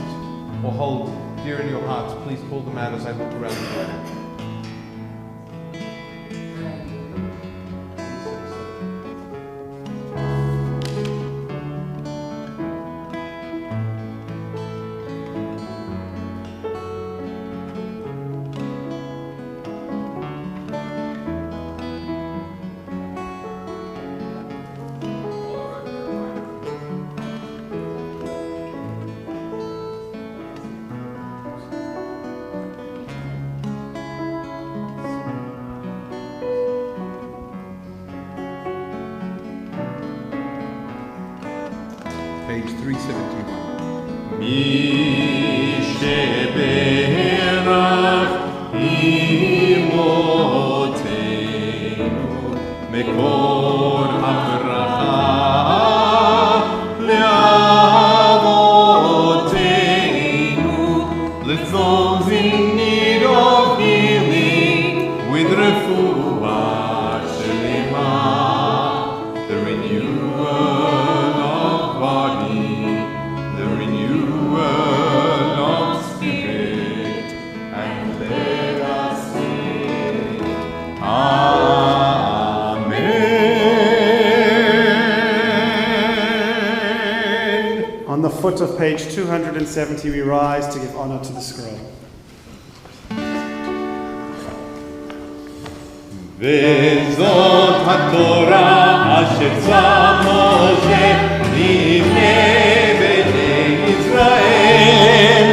or hold dear in your hearts, please call them out as I look around the room. Page 371. Mi sheberach imotenu mekor habracha leavotenu, those in need of healing with refuah shelema, the renewal of body, the renewal of spirit, and let us say, Amen. On the foot of page 270, we rise to give honor to the scroll. וזאת התורה אשר שם משה לפני בני ישראל,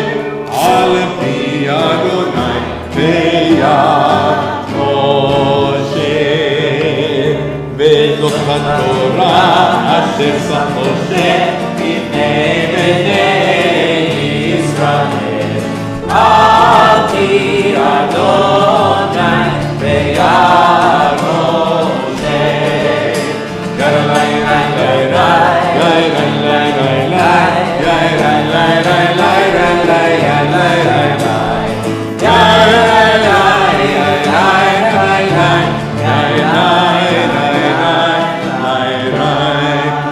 על פי אדוני ביד משה. וזאת התורה אשר שם משה לפני בני ישראל, על פי אדוני ביד משה.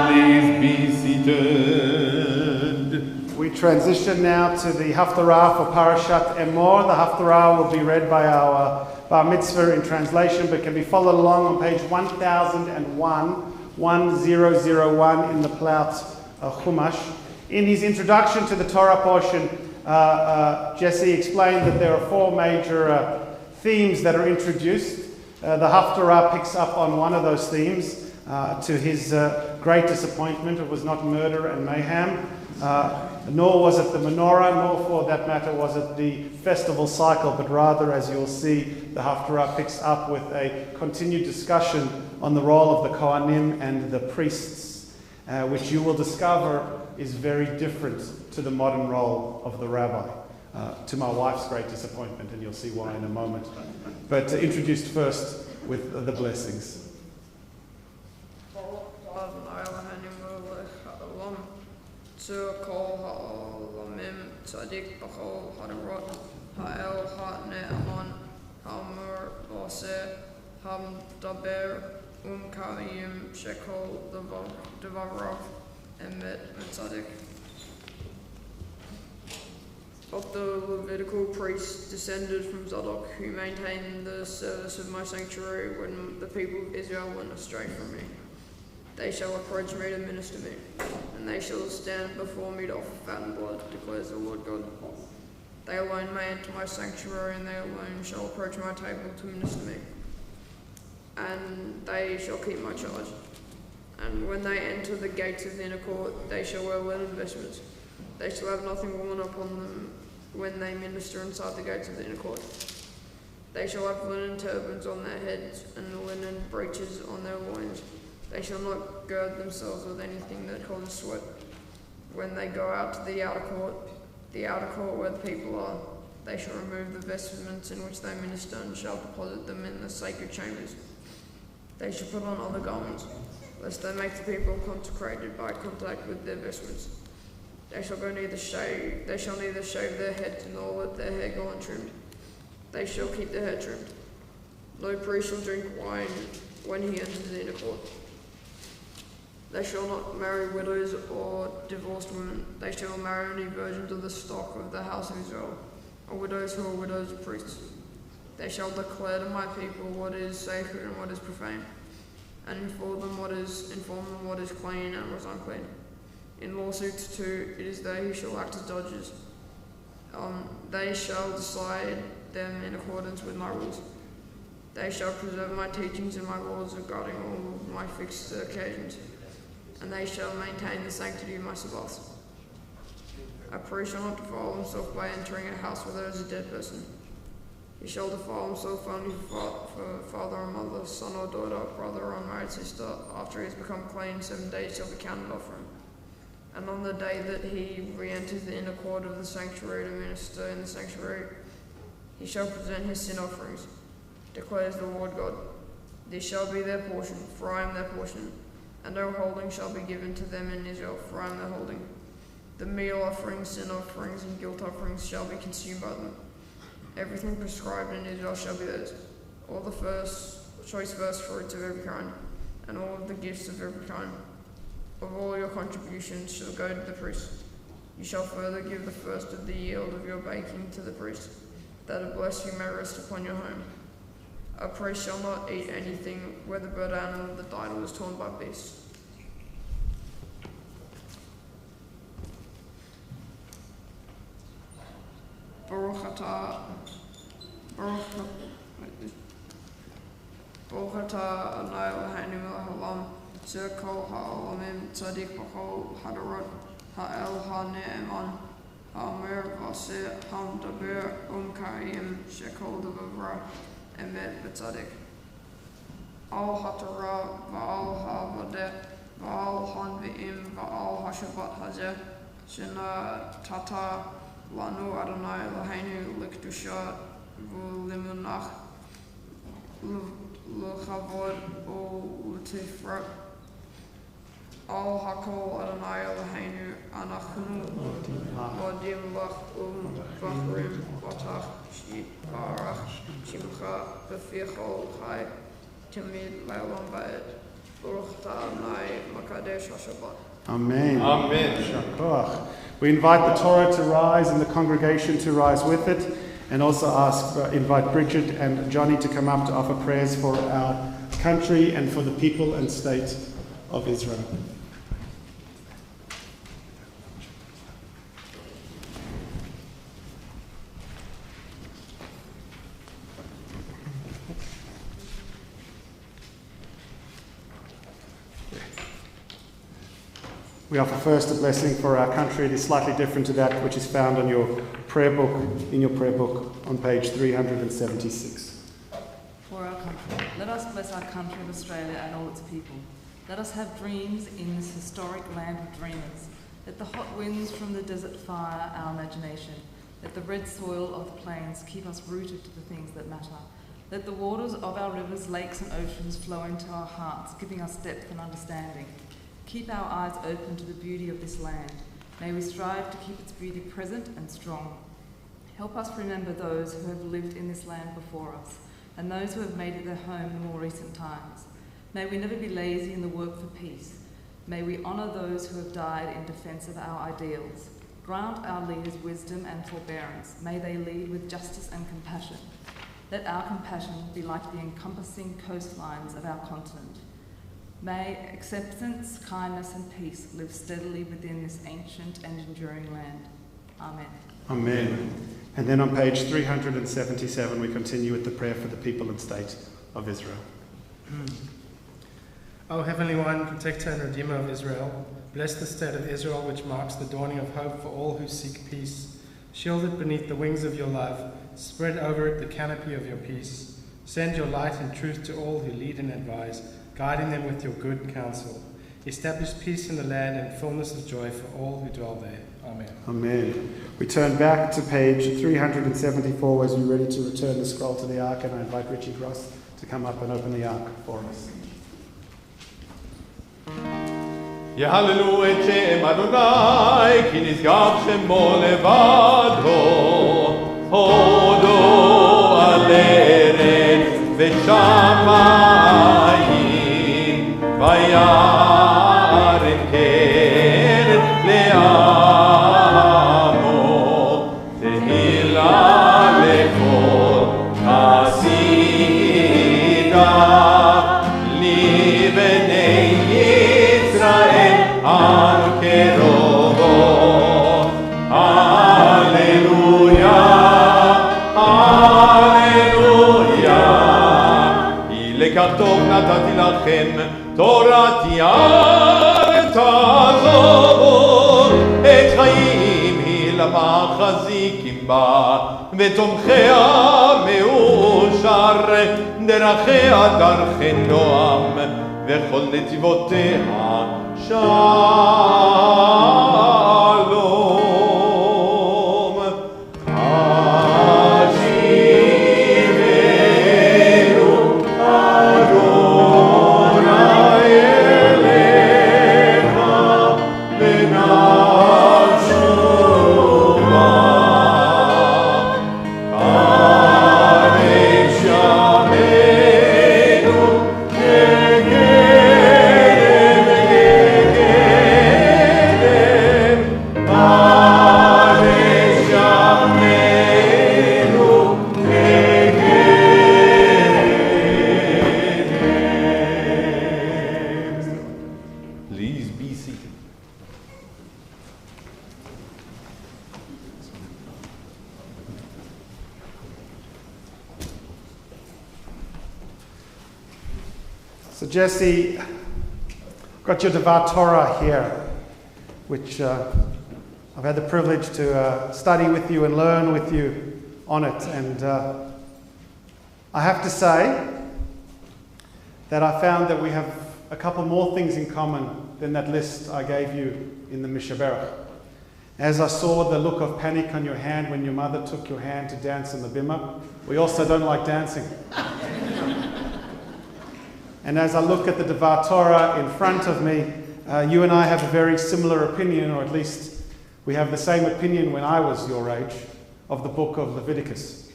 Please be seated. We transition now to the Haftarah for Parashat Emor. The Haftarah will be read by our Bar Mitzvah in translation, but can be followed along on page 1001 in the Plaut Chumash. In his introduction to the Torah portion, Jesse explained that there are four major themes that are introduced. The Haftarah picks up on one of those themes. To his great disappointment, it was not murder and mayhem, nor was it the menorah, nor for that matter was it the festival cycle, but rather, as you'll see, the Haftarah picks up with a continued discussion on the role of the Kohanim and the priests, which you will discover is very different to the modern role of the rabbi, to my wife's great disappointment, and you'll see why in a moment. But introduced first with the blessings. To call ha'olamim tzadik b'chol hadarot ha'el ha'ne'aman ha'amur v'aseh ha'mdaber kariyim shekol devarav emet v'tzadik. Of the Levitical priests descended from Zadok, who maintained the service of my sanctuary when the people of Israel went astray from me. They shall approach me to minister me, and they shall stand before me to offer fat and blood, declares the Lord God. They alone may enter my sanctuary, and they alone shall approach my table to minister me. And they shall keep my charge. And when they enter the gates of the inner court, they shall wear linen vestments. They shall have nothing worn upon them when they minister inside the gates of the inner court. They shall have linen turbans on their heads and linen breeches on their loins. They shall not gird themselves with anything that causes sweat. When they go out to the outer court where the people are, they shall remove the vestments in which they minister and shall deposit them in the sacred chambers. They shall put on other garments, lest they make the people consecrated by contact with their vestments. They shall neither shave their heads nor let their hair go untrimmed. They shall keep their hair trimmed. No priest shall drink wine when he enters the inner court. They shall not marry widows or divorced women. They shall marry only virgins of the stock of the house of Israel, or widows who are widows of priests. They shall declare to my people what is sacred and what is profane, and inform them what is clean and what is unclean. In lawsuits too, it is they who shall act as judges. They shall decide them in accordance with my rules. They shall preserve my teachings and my laws regarding all of my fixed occasions, and they shall maintain the sanctity of my Sabbaths. A priest shall not defile himself by entering a house where there is a dead person. He shall defile himself only for father or mother, son or daughter, brother or unmarried sister. After he has become clean, 7 days shall be counted off for him. And on the day that he re-enters the inner court of the sanctuary to minister in the sanctuary, he shall present his sin offerings, declares the Lord God. This shall be their portion, for I am their portion, and no holding shall be given to them in Israel, for I am their holding. The meal offerings, sin offerings, and guilt offerings shall be consumed by them. Everything prescribed in Israel shall be theirs, all the choice first fruits of every kind, and all of the gifts of every kind. Of all your contributions shall go to the priest. You shall further give the first of the yield of your baking to the priest, that a blessing may rest upon your home. A priest shall not eat anything where the bird animal that died was torn by beasts. Baruch atah Adonai Eloheinu melech haolam, asher kol ha'olamim tzadik b'chol hadarot, ha'el ha'ne'eman, ha'omer v'aseh ha'medaber ka'im shekol devavra emet v'tzadik. Al ha'torah v'al ha'avadeh v'al ha'nvi'im v'al ha'shabbat hazeh, shenatata lanu Adonai Eloheinu l'kedusha v'limunach l'chavod u'l'tifrat. Al hakol Adonai Eloheinu anachnu modim lach u'vachrim v'tach barach shimcha b'fichol chai timid le'olam va'ed. Baruch atah Adonai makadesh ha'shabbat. Amen. Amen. Shakoach. We invite the Torah to rise and the congregation to rise with it, and also invite Bridget and Johnny to come up to offer prayers for our country and for the people and state of Israel. We offer first a blessing for our country. It is slightly different to that which is found on your prayer book, on page 376. For our country, let us bless our country of Australia and all its people. Let us have dreams in this historic land of dreamers. Let the hot winds from the desert fire our imagination. Let the red soil of the plains keep us rooted to the things that matter. Let the waters of our rivers, lakes and oceans flow into our hearts, giving us depth and understanding. Keep our eyes open to the beauty of this land. May we strive to keep its beauty present and strong. Help us remember those who have lived in this land before us, and those who have made it their home in more recent times. May we never be lazy in the work for peace. May we honour those who have died in defence of our ideals. Grant our leaders wisdom and forbearance. May they lead with justice and compassion. Let our compassion be like the encompassing coastlines of our continent. May acceptance, kindness and peace live steadily within this ancient and enduring land. Amen. Amen. And then on page 377 we continue with the prayer for the people and state of Israel. O Heavenly One, Protector and Redeemer of Israel, bless the state of Israel which marks the dawning of hope for all who seek peace. Shield it beneath the wings of your love Spread over it the canopy of your peace. Send your light and truth to all who lead and advise, guiding them with your good counsel. Establish peace in the land and fullness of joy for all who dwell there. Amen. Amen. We turn back to page 374 as we're ready to return the scroll to the ark, and I invite Richie Gross to come up and open the ark for us. יהללו את שם אדוני, כי נשגב שמו לבדו. הודו על ארץ ושמיים, וירן קר לעמו. תהילה לכל חסידיו, לבני ישראל על קרובו. הללויה, הללויה. כי לקח טוב נתתי לכם, תורת יד תעזור. את חיים היא למחזיקים בה, ותומכיה מאושר. דרכיה דרכי נועם, וכל נתיבותיה שלום. השיבנו אדוני אליך ונשובה. קדש ימינו כקדם כקדם. קדש ימינו כקדם. Please be seated. So Jesse, got your Devar Torah here, which I've had the privilege to study with you and learn with you on it. And I have to say that I found that we have a couple more things in common than that list I gave you in the Mishaberach. As I saw the look of panic on your hand when your mother took your hand to dance on the bimah, we also don't like dancing. And as I look at the Devar Torah in front of me, you and I have a very similar opinion, or at least we have the same opinion when I was your age, of the book of Leviticus.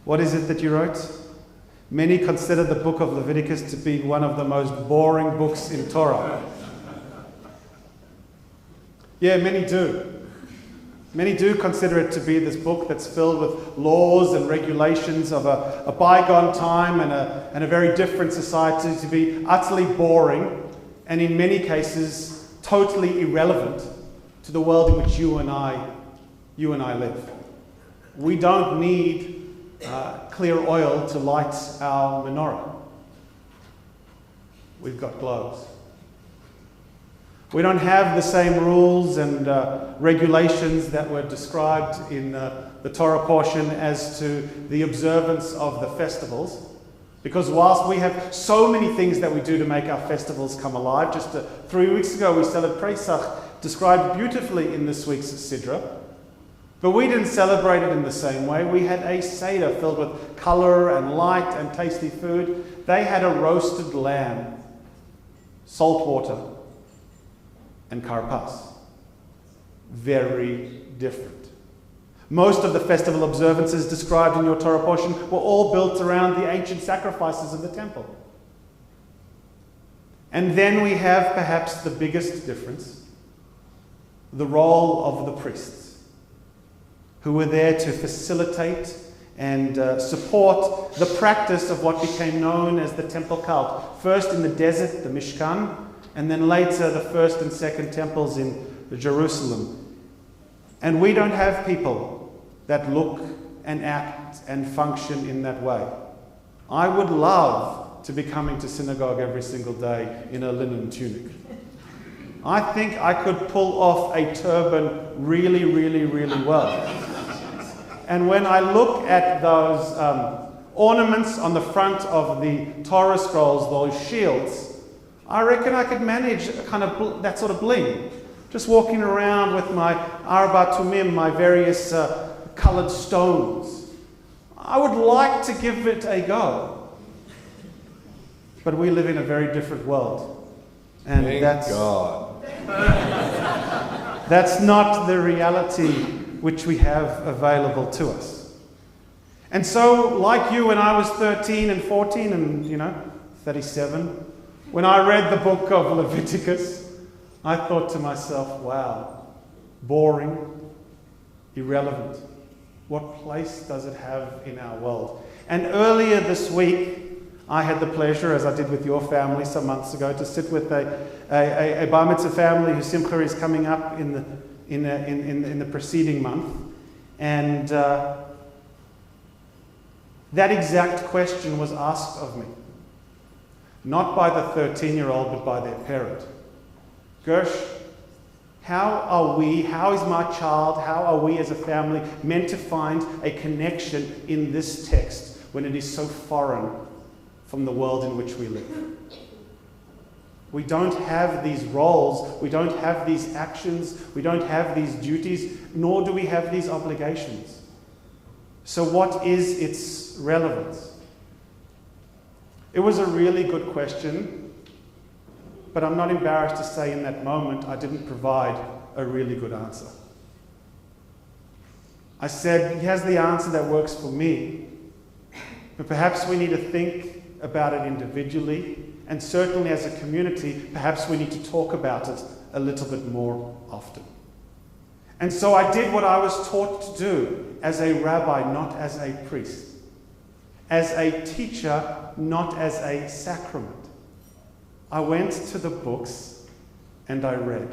What is it that you wrote? Many consider the book of Leviticus to be one of the most boring books in Torah. Yeah, many do. Many do consider it to be this book that's filled with laws and regulations of a bygone time and a very different society, to be utterly boring and in many cases totally irrelevant to the world in which you and I live. We don't need clear oil to light our menorah. We've got globes. We don't have the same rules and regulations that were described in the Torah portion as to the observance of the festivals. Because whilst we have so many things that we do to make our festivals come alive, just 3 weeks ago we celebrated Pesach, described beautifully in this week's Sidra. But we didn't celebrate it in the same way. We had a Seder filled with colour and light and tasty food. They had a roasted lamb, salt water, and karpas. Very different. Most of the festival observances described in your Torah portion were all built around the ancient sacrifices of the temple. And then we have perhaps the biggest difference, the role of the priests, who were there to facilitate and support the practice of what became known as the temple cult. First in the desert, the Mishkan, and then later the first and second temples in Jerusalem. And we don't have people that look and act and function in that way. I would love to be coming to synagogue every single day in a linen tunic. I think I could pull off a turban really, really, really well. and when I look at those ornaments on the front of the Torah scrolls, those shields, I reckon I could manage a kind of that sort of bling. Just walking around with my arba tumim, my various coloured stones. I would like to give it a go. But we live in a very different world. And Thank God. That's not the reality which we have available to us. And so, like you, when I was 13 and 14 and, 37, when I read the book of Leviticus, I thought to myself, wow, boring, irrelevant. What place does it have in our world? And earlier this week, I had the pleasure, as I did with your family some months ago, to sit with a bar mitzvah family whose simcha is coming up in the preceding month. And that exact question was asked of me. Not by the 13-year-old, but by their parent. Gersh, how is my child, how are we as a family meant to find a connection in this text when it is so foreign from the world in which we live? We don't have these roles, we don't have these actions, we don't have these duties, nor do we have these obligations. So what is its relevance? It was a really good question, but I'm not embarrassed to say in that moment I didn't provide a really good answer. I said, he has the answer that works for me, but perhaps we need to think about it individually, and certainly as a community, perhaps we need to talk about it a little bit more often. And so I did what I was taught to do as a rabbi, not as a priest. As a teacher, not as a sacrament. I went to the books and I read.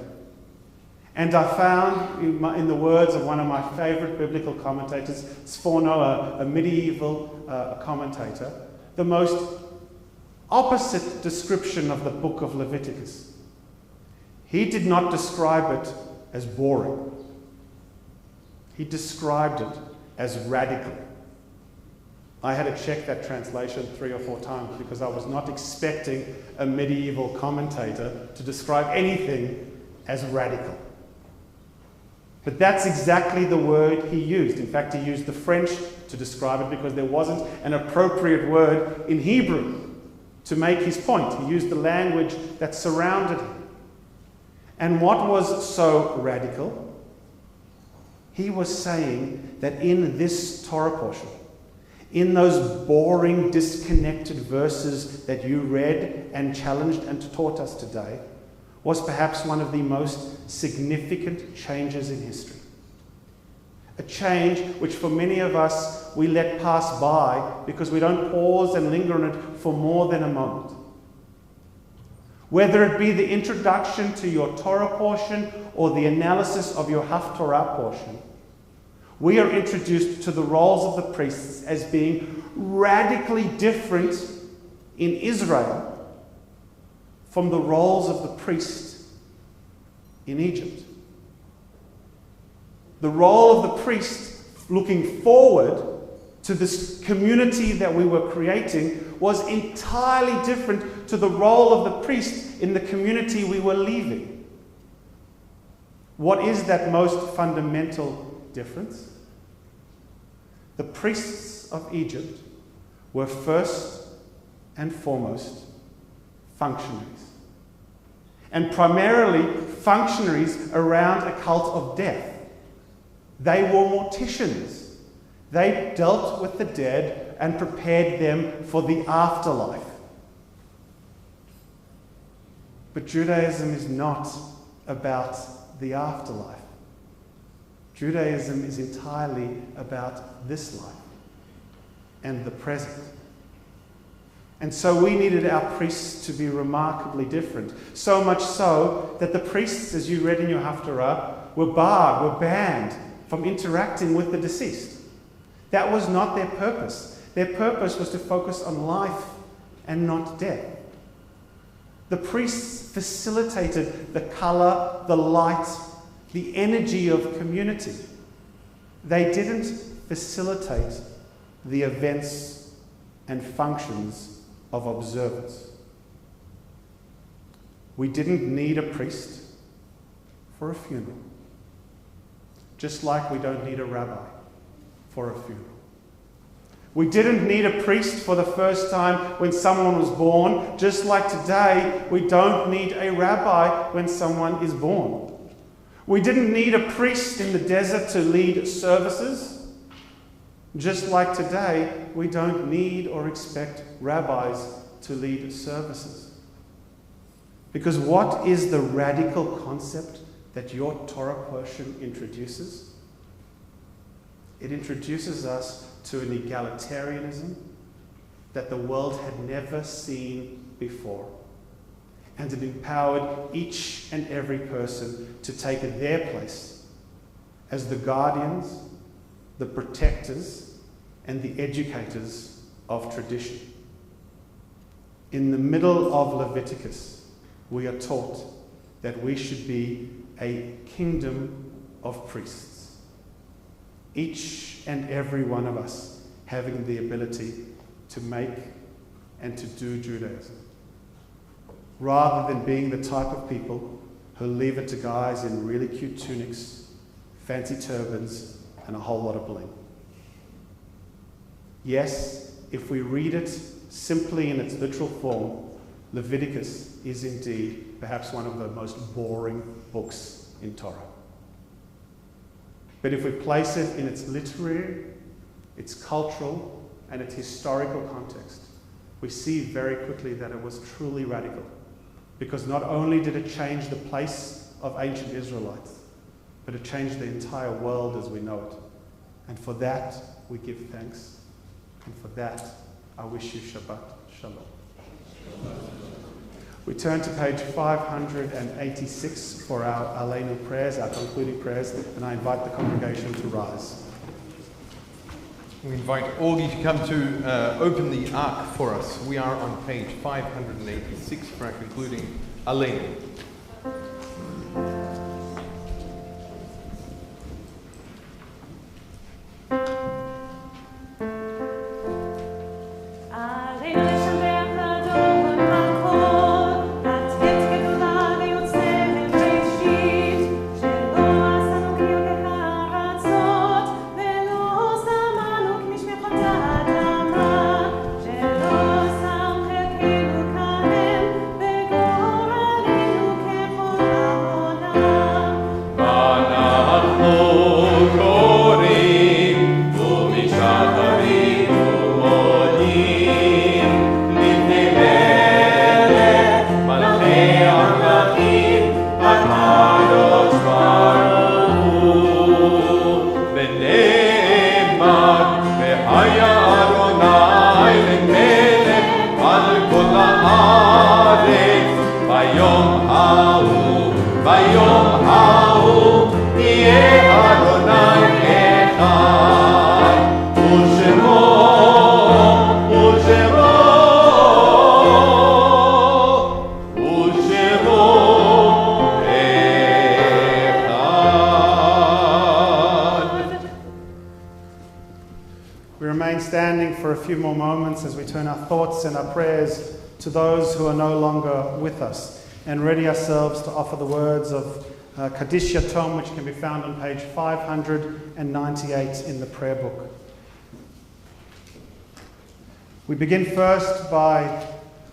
And I found, in the words of one of my favorite biblical commentators, Sforno, a medieval commentator, the most opposite description of the book of Leviticus. He did not describe it as boring. He described it as radical. I had to check that translation 3 or 4 times because I was not expecting a medieval commentator to describe anything as radical. But that's exactly the word he used. In fact, he used the French to describe it because there wasn't an appropriate word in Hebrew to make his point. He used the language that surrounded him. And what was so radical? He was saying that in this Torah portion, in those boring, disconnected verses that you read and challenged and taught us today, was perhaps one of the most significant changes in history. A change which for many of us we let pass by because we don't pause and linger on it for more than a moment. Whether it be the introduction to your Torah portion or the analysis of your Haftorah portion, we are introduced to the roles of the priests as being radically different in Israel from the roles of the priest in Egypt. The role of the priest looking forward to this community that we were creating was entirely different to the role of the priest in the community we were leaving. What is that most fundamental difference? The priests of Egypt were first and foremost functionaries. And primarily functionaries around a cult of death. They were morticians. They dealt with the dead and prepared them for the afterlife. But Judaism is not about the afterlife. Judaism is entirely about this life and the present. And so we needed our priests to be remarkably different. So much so that the priests, as you read in your Haftarah, were banned from interacting with the deceased. That was not their purpose. Their purpose was to focus on life and not death. The priests facilitated the color, the light, the energy of community. They didn't facilitate the events and functions of observance. We didn't need a priest for a funeral, just like we don't need a rabbi for a funeral. We didn't need a priest for the first time when someone was born, just like today we don't need a rabbi when someone is born. We didn't need a priest in the desert to lead services, just like today we don't need or expect rabbis to lead services. Because what is the radical concept that your Torah portion introduces? It introduces us to an egalitarianism that the world had never seen before. And it empowered each and every person to take their place as the guardians, the protectors, and the educators of tradition. In the middle of Leviticus, we are taught that we should be a kingdom of priests. Each and every one of us having the ability to make and to do Judaism, rather than being the type of people who leave it to guys in really cute tunics, fancy turbans, and a whole lot of bling. Yes, if we read it simply in its literal form, Leviticus is indeed perhaps one of the most boring books in Torah. But if we place it in its literary, its cultural, and its historical context, we see very quickly that it was truly radical. Because not only did it change the place of ancient Israelites, but it changed the entire world as we know it. And for that, we give thanks. And for that, I wish you Shabbat Shalom. We turn to page 586 for our Aleinu prayers, our concluding prayers, and I invite the congregation to rise. We invite all you to come to open the ark for us. We are on page 586 for our concluding Aleinu. As we turn our thoughts and our prayers to those who are no longer with us, and ready ourselves to offer the words of Kaddish Yatom, which can be found on page 598 in the prayer book. We begin first by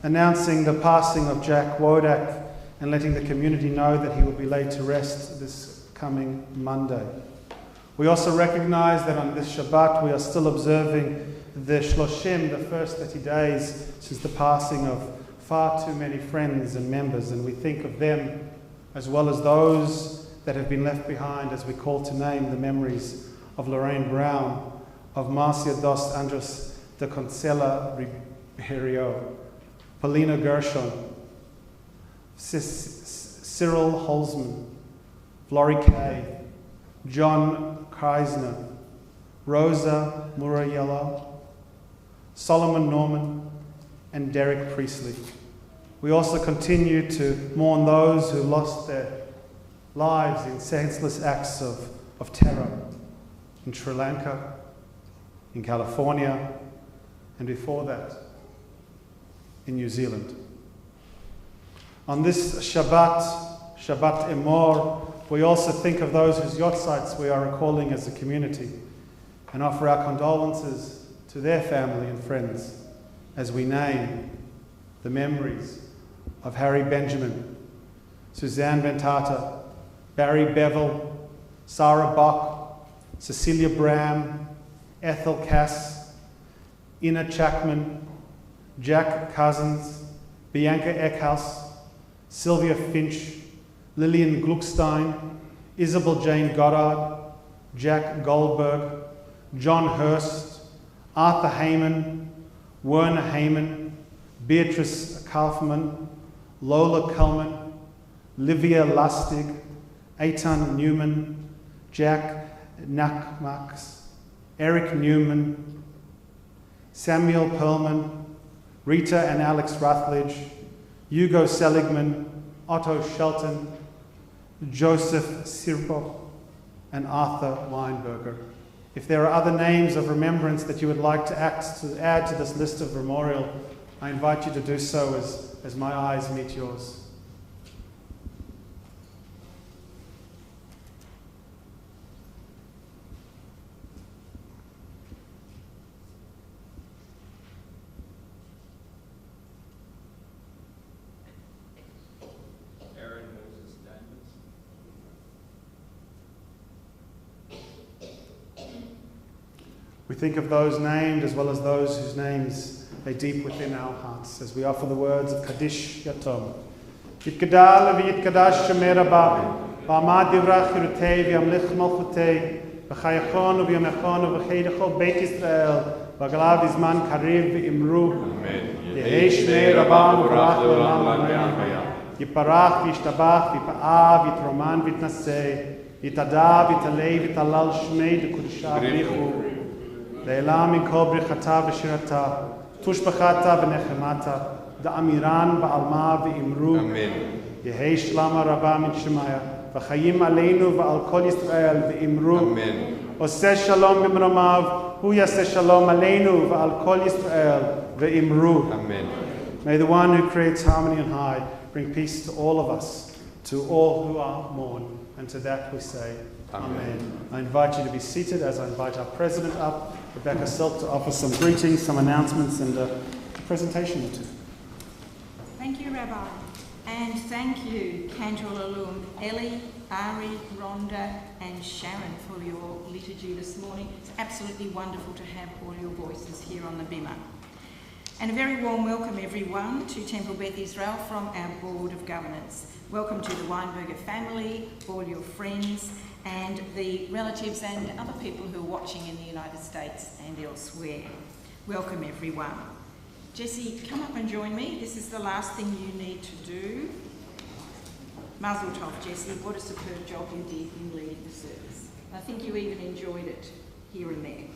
announcing the passing of Jack Wodak and letting the community know that he will be laid to rest this coming Monday. We also recognize that on this Shabbat we are still observing the Shloshim, the first 30 days since the passing of far too many friends and members, and we think of them as well as those that have been left behind as we call to name the memories of Lorraine Brown, of Marcia dos Anjos de Concella Ribeiro, Paulina Gershon, Cyril Holzman, Flori Kay, John Kreisner, Rosa Murayella, Solomon Norman, and Derek Priestley. We also continue to mourn those who lost their lives in senseless acts of terror in Sri Lanka, in California, and before that, in New Zealand. On this Shabbat Emor, we also think of those whose yortzites we are recalling as a community and offer our condolences to their family and friends as we name the memories of Harry Benjamin, Suzanne Bentata, Barry Bevel, Sarah Bock, Cecilia Bram, Ethel Cass, Ina Chapman, Jack Cousins, Bianca Eckhouse, Sylvia Finch, Lillian Gluckstein, Isabel Jane Goddard, Jack Goldberg, John Hurst, Arthur Heyman, Werner Heyman, Beatrice Kaufman, Lola Cullman, Livia Lustig, Eitan Newman, Jack Nachmax, Eric Newman, Samuel Perlman, Rita and Alex Rutledge, Hugo Seligman, Otto Shelton, Joseph Sirpo, and Arthur Weinberger. If there are other names of remembrance that you would like to add to this list of memorial, I invite you to do so as my eyes meet yours. We think of those named as well as those whose names lay deep within our hearts as we offer the words of Kaddish Yatom. Yitkadal v'yitkadash shemer haba, v'amad divrach chirutei v'yamlich malchutei, v'chayachon v'yamechon v'cheidecho Beit Yisrael, v'agalav v'zman kariv v'imru. Yehei shemer haba v'rach l'olam amen. Yiparach v'yishtabach v'yipa'ah v'yitroman v'yitnaseh, yitada v'yitalei v'yitalal shmei d'kudusha v'richu. Le'elam min kol brichata v'shirata, tushbachata v'nechemata, da'amiran ba'alma v'imru. Amen. Yehei shlama rabba min shemaya, v'chayim aleinu v'al kol Yisrael v'imru. Amen. Oseh shalom b'mromav, hu yaseh shalom aleinu v'al kol Yisrael v'imru. Amen. May the one who creates harmony on high bring peace to all of us, to all who are mourn, and to that we say, Amen. I invite you to be seated as I invite our President up, Rebecca Silk, to offer some greetings, some announcements, and a presentation or two. Thank you, Rabbi. And thank you, Cantor Alum, Ellie, Ari, Rhonda, and Sharon for your liturgy this morning. It's absolutely wonderful to have all your voices here on the bimah. And a very warm welcome, everyone, to Temple Beth Israel from our Board of Governance. Welcome to the Weinberger family, all your friends, and the relatives and other people who are watching in the United States and elsewhere. Welcome, everyone. Jesse, come up and join me. This is the last thing you need to do. Mazel tov, Jesse. What a superb job you did in leading the service. I think you even enjoyed it here and there.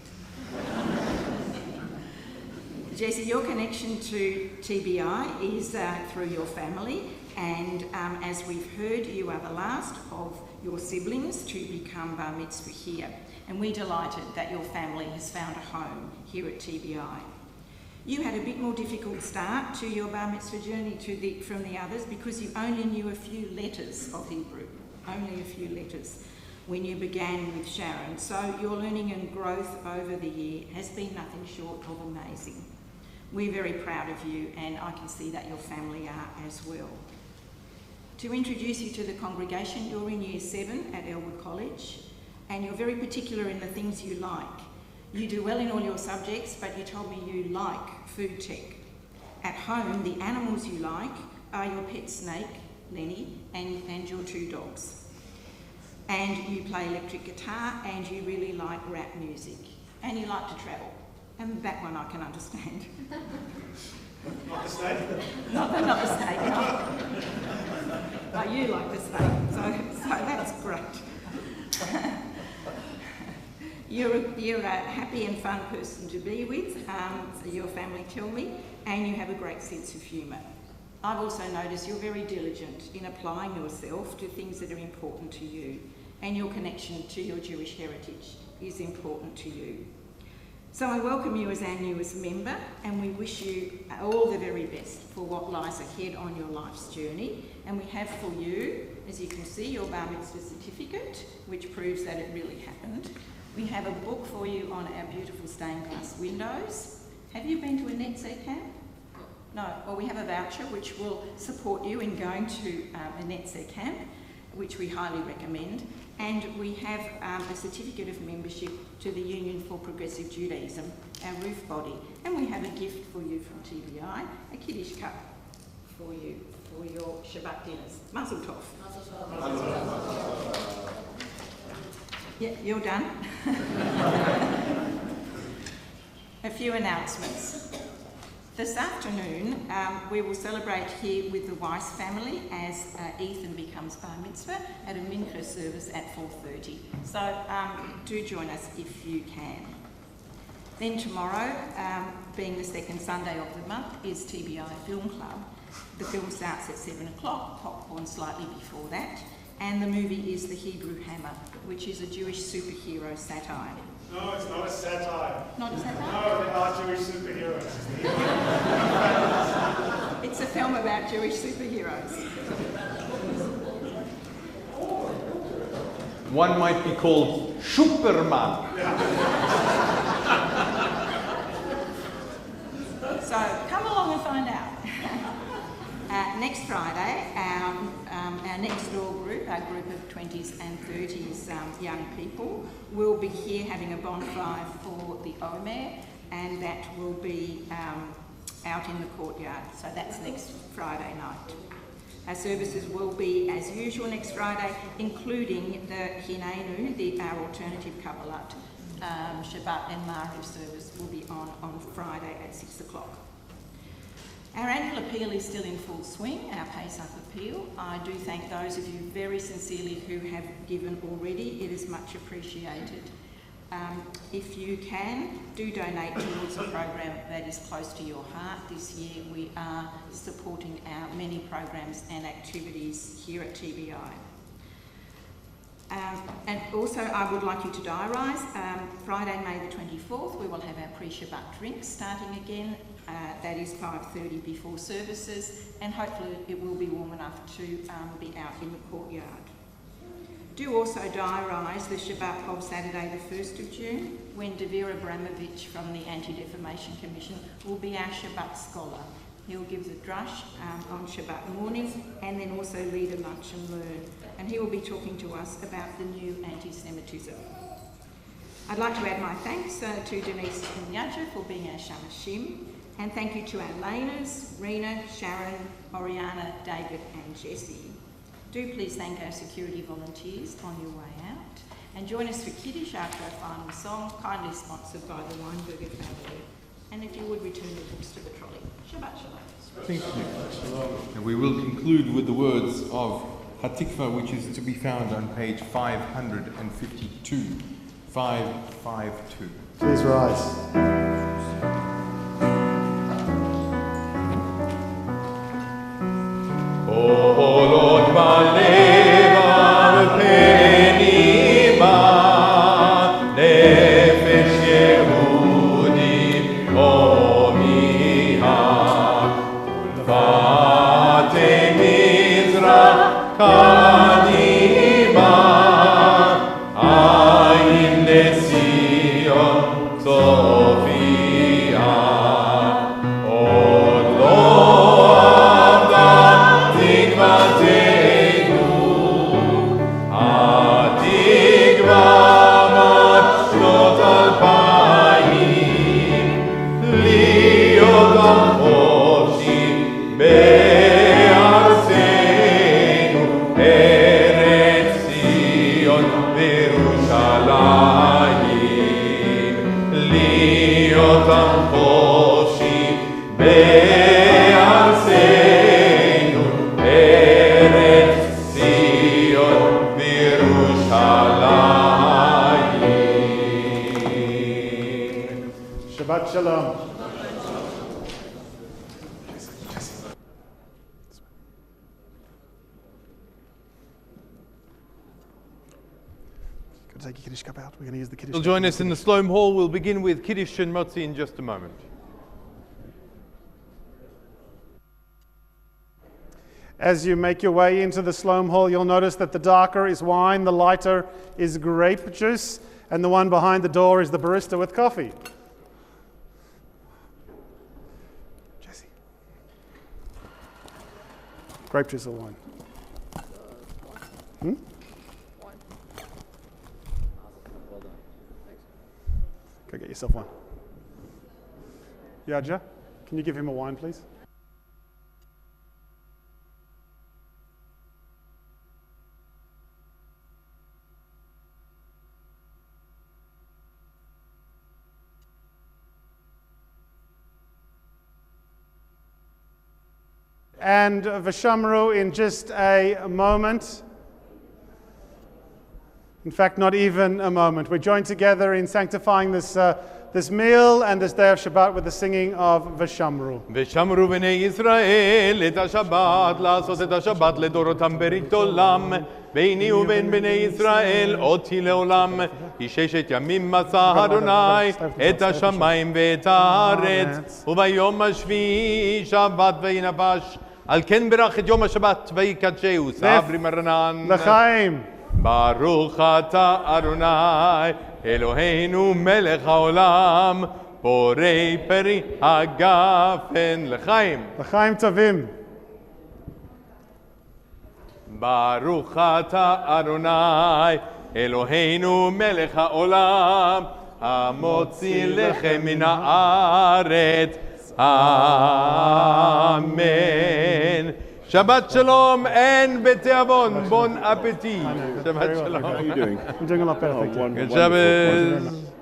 Jesse, your connection to TBI is through your family, and as we've heard, you are the last of your siblings to become bar mitzvah here, and we're delighted that your family has found a home here at TBI. You had a bit more difficult start to your bar mitzvah journey from the others because you only knew a few letters of Hebrew, only a few letters, when you began with Sharon. So your learning and growth over the year has been nothing short of amazing. We're very proud of you, and I can see that your family are as well. To introduce you to the congregation, you're in Year 7 at Elwood College, and you're very particular in the things you like. You do well in all your subjects, but you told me you like food tech. At home, the animals you like are your pet snake, Lenny, and your 2 dogs. And you play electric guitar, and you really like rap music. And you like to travel. And that one I can understand. Not the snake? Not the snake. Oh, you like the snake, so that's great. You're a happy and fun person to be with, so your family tell me, and you have a great sense of humour. I've also noticed you're very diligent in applying yourself to things that are important to you, and your connection to your Jewish heritage is important to you. So I welcome you as our newest member, and we wish you all the very best for what lies ahead on your life's journey. And we have for you, as you can see, your bar mitzvah certificate, which proves that it really happened. We have a book for you on our beautiful stained glass windows. Have you been to a NetZ camp? No. Well, we have a voucher which will support you in going to a NetZ camp, which we highly recommend. And we have a certificate of membership to the Union for Progressive Judaism, our roof body. And we have a gift for you from TBI, a Kiddush cup for you for your Shabbat dinners. Mazel tov. Yeah, you're done. A few announcements. This afternoon, we will celebrate here with the Weiss family as Ethan becomes bar mitzvah at a mincha service at 4:30. So do join us if you can. Then tomorrow, being the second Sunday of the month, is TBI Film Club. The film starts at 7 o'clock, popcorn slightly before that, and the movie is The Hebrew Hammer, which is a Jewish superhero satire. No, it's not a satire. Not a satire? No, there are Jewish superheroes. It's a film about Jewish superheroes. One might be called Superman. So come along and find out. Next Friday, our next door group, our group of 20s and 30s young people, will be here having a bonfire for the Omer, and that will be out in the courtyard. So that's next Friday night. Our services will be as usual next Friday, including the Hinenu, our alternative Kabbalat, Shabbat and Mariv service will be on Friday at 6 o'clock. Our annual appeal is still in full swing, our Pesach appeal. I do thank those of you very sincerely who have given already. It is much appreciated. If you can, do donate towards a program that is close to your heart. This year we are supporting our many programs and activities here at TBI. And also I would like you to diarise. Friday, May the 24th, we will have our pre-Shabbat drinks starting again. That is 5:30 before services, and hopefully it will be warm enough to be out in the courtyard. Do also diarise the Shabbat of Saturday the 1st of June, when Davir Abramovich from the Anti-Defamation Commission will be our Shabbat scholar. He'll give the drush on Shabbat morning and then also lead a lunch and learn. And he will be talking to us about the new anti-Semitism. I'd like to add my thanks to Denise and Yadja for being our Shamashim. And thank you to our laners, Rena, Sharon, Oriana, David and Jessie. Do please thank our security volunteers on your way out. And join us for Kiddush after our final song, kindly sponsored by the Weinberger family. And if you would return the books to the trolley. Shabbat Shalom. Thank you. And we will conclude with the words of Hatikva, which is to be found on page 552. 552. Please rise. Olot balev penima nefesh Yehudi omiha vate mizrach kadima ayin lezion Sofia od lo Shabbat Shalom. take your Kiddush cup out. We're going to use the Kiddush You'll cup. join us in the Sloam Hall. We'll begin with Kiddush and Motzi in just a moment. As you make your way into the Sloam Hall, you'll notice that the darker is wine, the lighter is grape juice, and the one behind the door is the barista with coffee. Jesse. Grape juice or wine? Go get yourself one. Yaja, can you give him a wine, please? And Vashamru in just a moment. In fact, not even a moment. We're joined together in sanctifying this meal and this day of Shabbat with the singing of Vashamru. ושמרו בני ישראל את השבת, לעשות את השבת לדורותם ברית עולם, ביני ובין בני ישראל אותי לעולם, כי ששת ימים מצא אדוני את השמיים ואת הארץ, וביום השביעי שבת וינפש, על כן ברך את יום השבת ויקדשהו, סברי מרנן. לחיים. ברוך אתה אדוני אלוהינו מלך העולם בורא פרי הגפן. לחיים. לחיים טובים. ברוך אתה אדוני אלוהינו מלך העולם המוציא לחם מן הארץ. אמן. Shabbat Shalom and Betavon. Bon appetit. Shabbat Shalom. How are you doing? I'm doing a lot better, thank you. Good Shabbos.